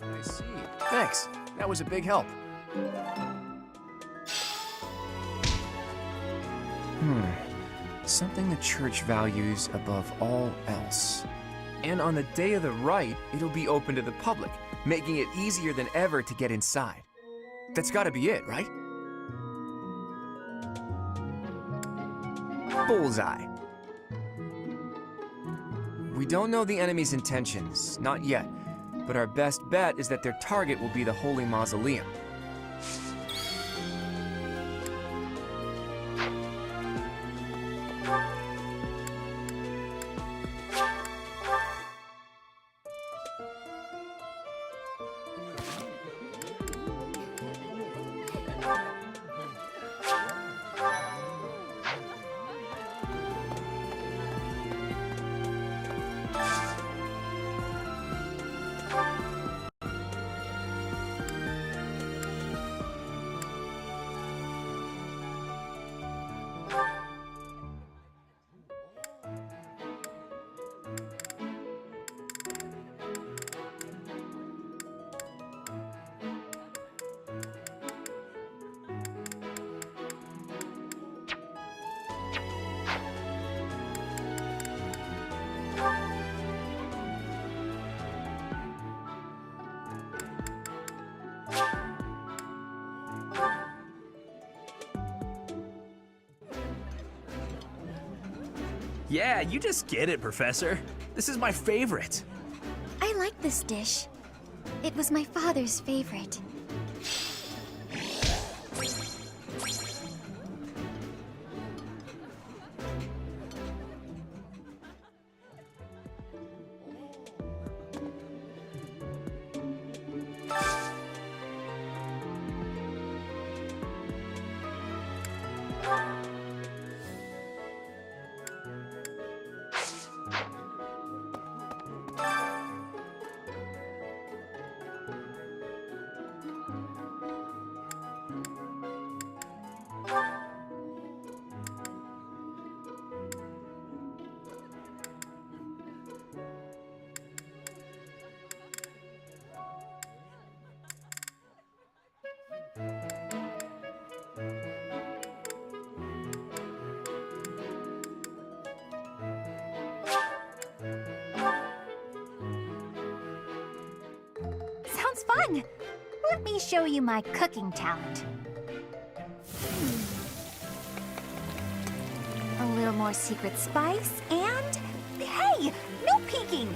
I see. Thanks. That was a big help. Something the church values above all else. And on the day of the rite, it'll be open to the public, making it easier than ever to get inside. That's gotta be it, right? Bullseye. We don't know the enemy's intentions, not yet, but our best bet is that their target will be the Holy Mausoleum. Yeah, you just get it, Professor. This is my favorite. I like this dish. It was my father's favorite. sounds fun. Let me show you my cooking talent. A little more secret spice, and... Hey! No peeking!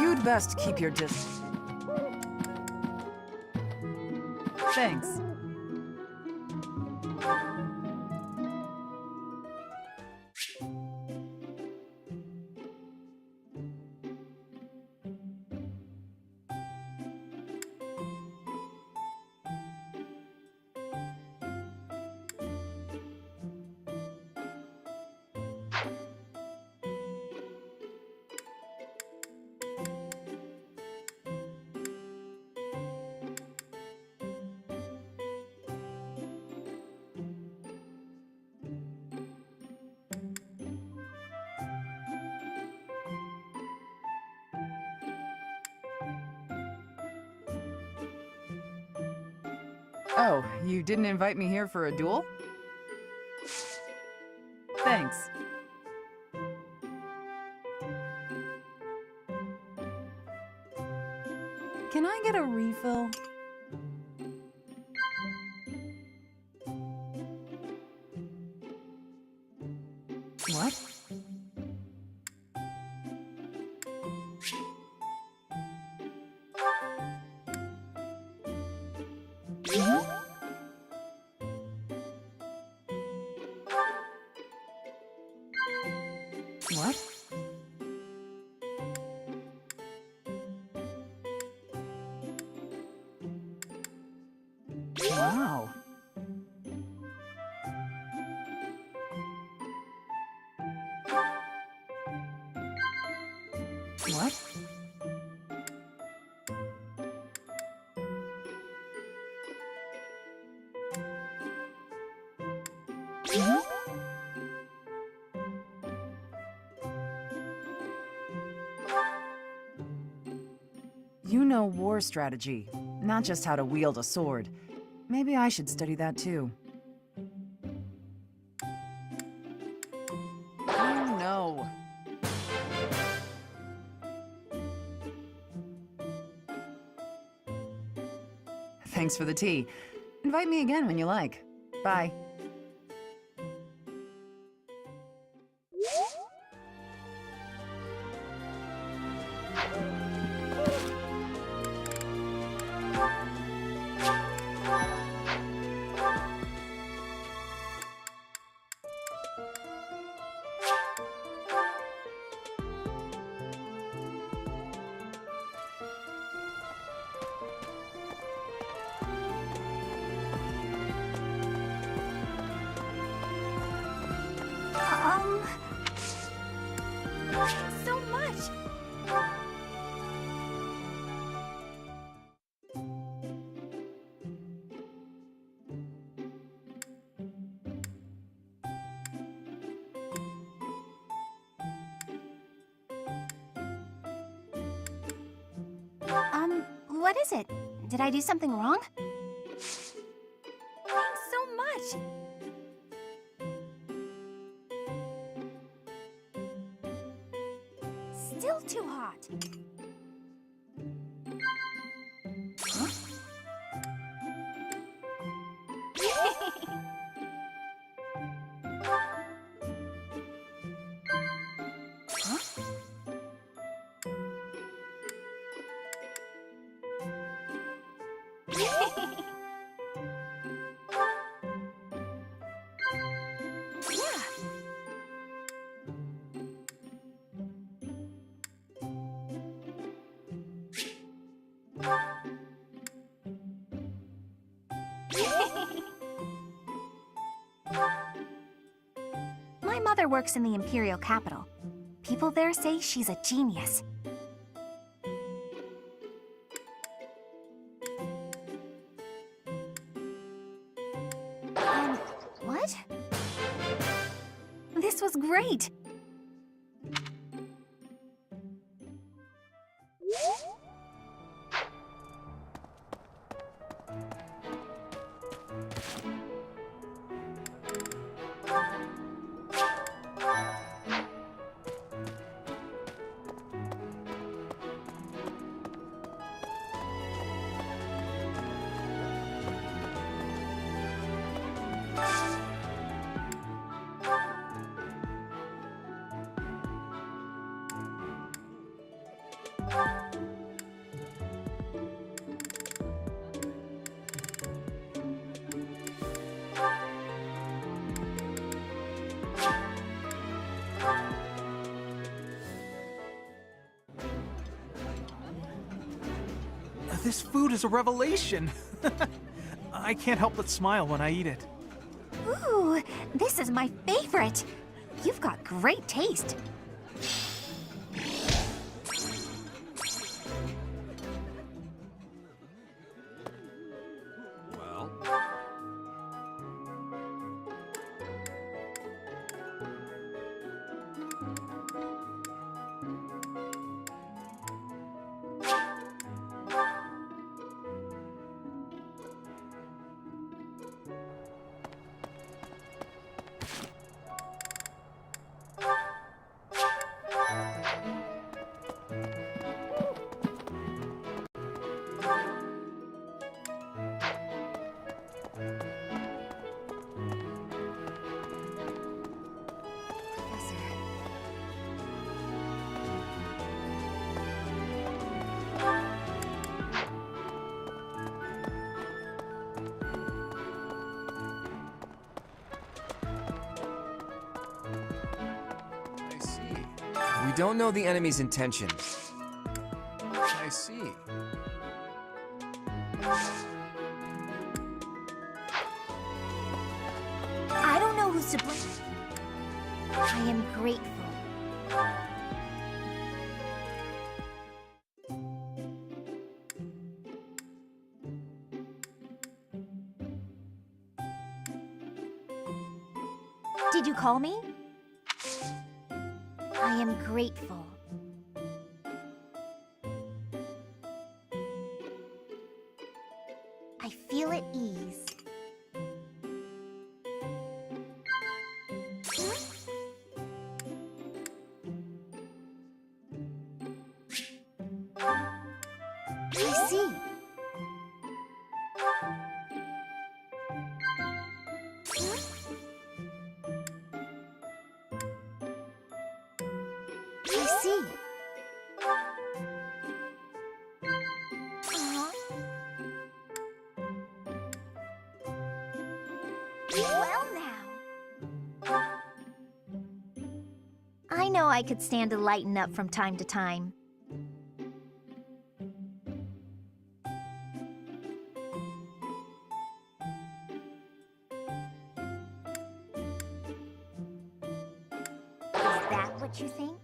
You'd best keep your distance. Thanks. Oh, you didn't invite me here for a duel? Thanks. Can I get a refill? What? What? Wow. What? You know war strategy, not just how to wield a sword. Maybe I should study that too. Oh no. Thanks for the tea. Invite me again when you like. Bye. So much! What is it? Did I do something wrong? Thanks so much! Still too hot. Huh? Huh? mother works in the Imperial capital. People there say she's a genius. What? This was great! This food is a revelation. I can't help but smile when I eat it. Ooh, this is my favorite. You've got great taste. We don't know the enemy's intentions. I see. I don't know who's to blame. I am grateful. Did you call me? I am grateful. I feel at ease. I see. I see. Well now. I know I could stand to lighten up from time to time. Is that what you think?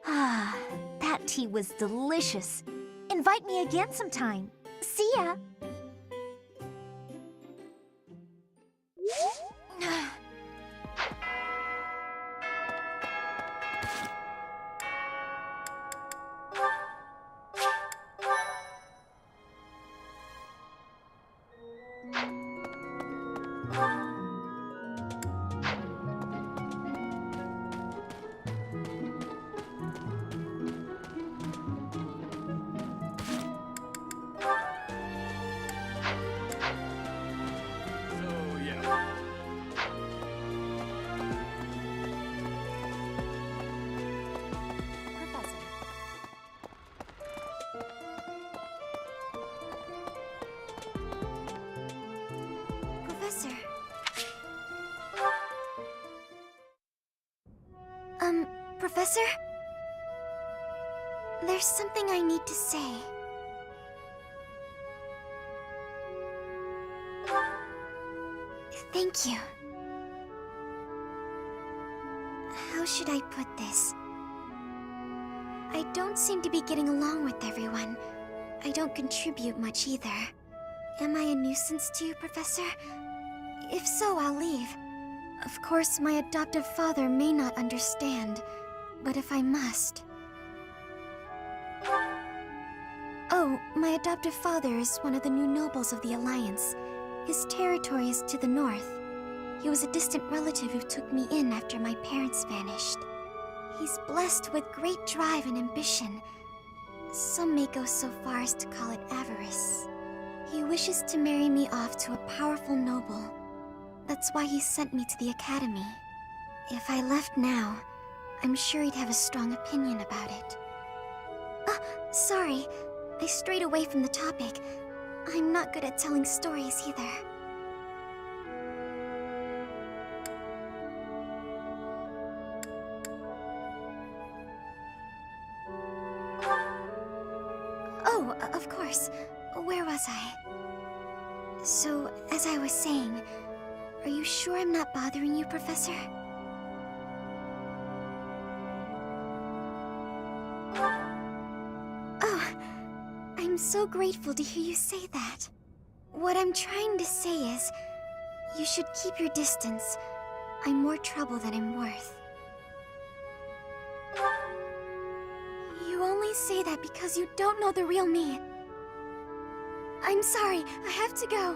Ah, that tea was delicious. Invite me again sometime. See ya. Professor. Professor? There's something I need to say. Thank you. should I put this? I don't seem to be getting along with everyone. I don't contribute much either. Am I a nuisance to you, Professor? If so, I'll leave. Of course, my adoptive father may not understand, but if I must... Oh, my adoptive father is one of the new nobles of the Alliance. His territory is to the north. He was a distant relative who took me in after my parents vanished. He's blessed with great drive and ambition. Some may go so far as to call it avarice. He wishes to marry me off to a powerful noble. That's why he sent me to the academy. If I left now, I'm sure he'd have a strong opinion about it. Sorry. I strayed away from the topic. I'm not good at telling stories either. Oh, of course. Where was I? So, as I was saying, are you sure I'm not bothering you, Professor? Oh, I'm so grateful to hear you say that. What I'm trying to say is, you should keep your distance. I'm more trouble than I'm worth. You only say that because you don't know the real me. I'm sorry, I have to go.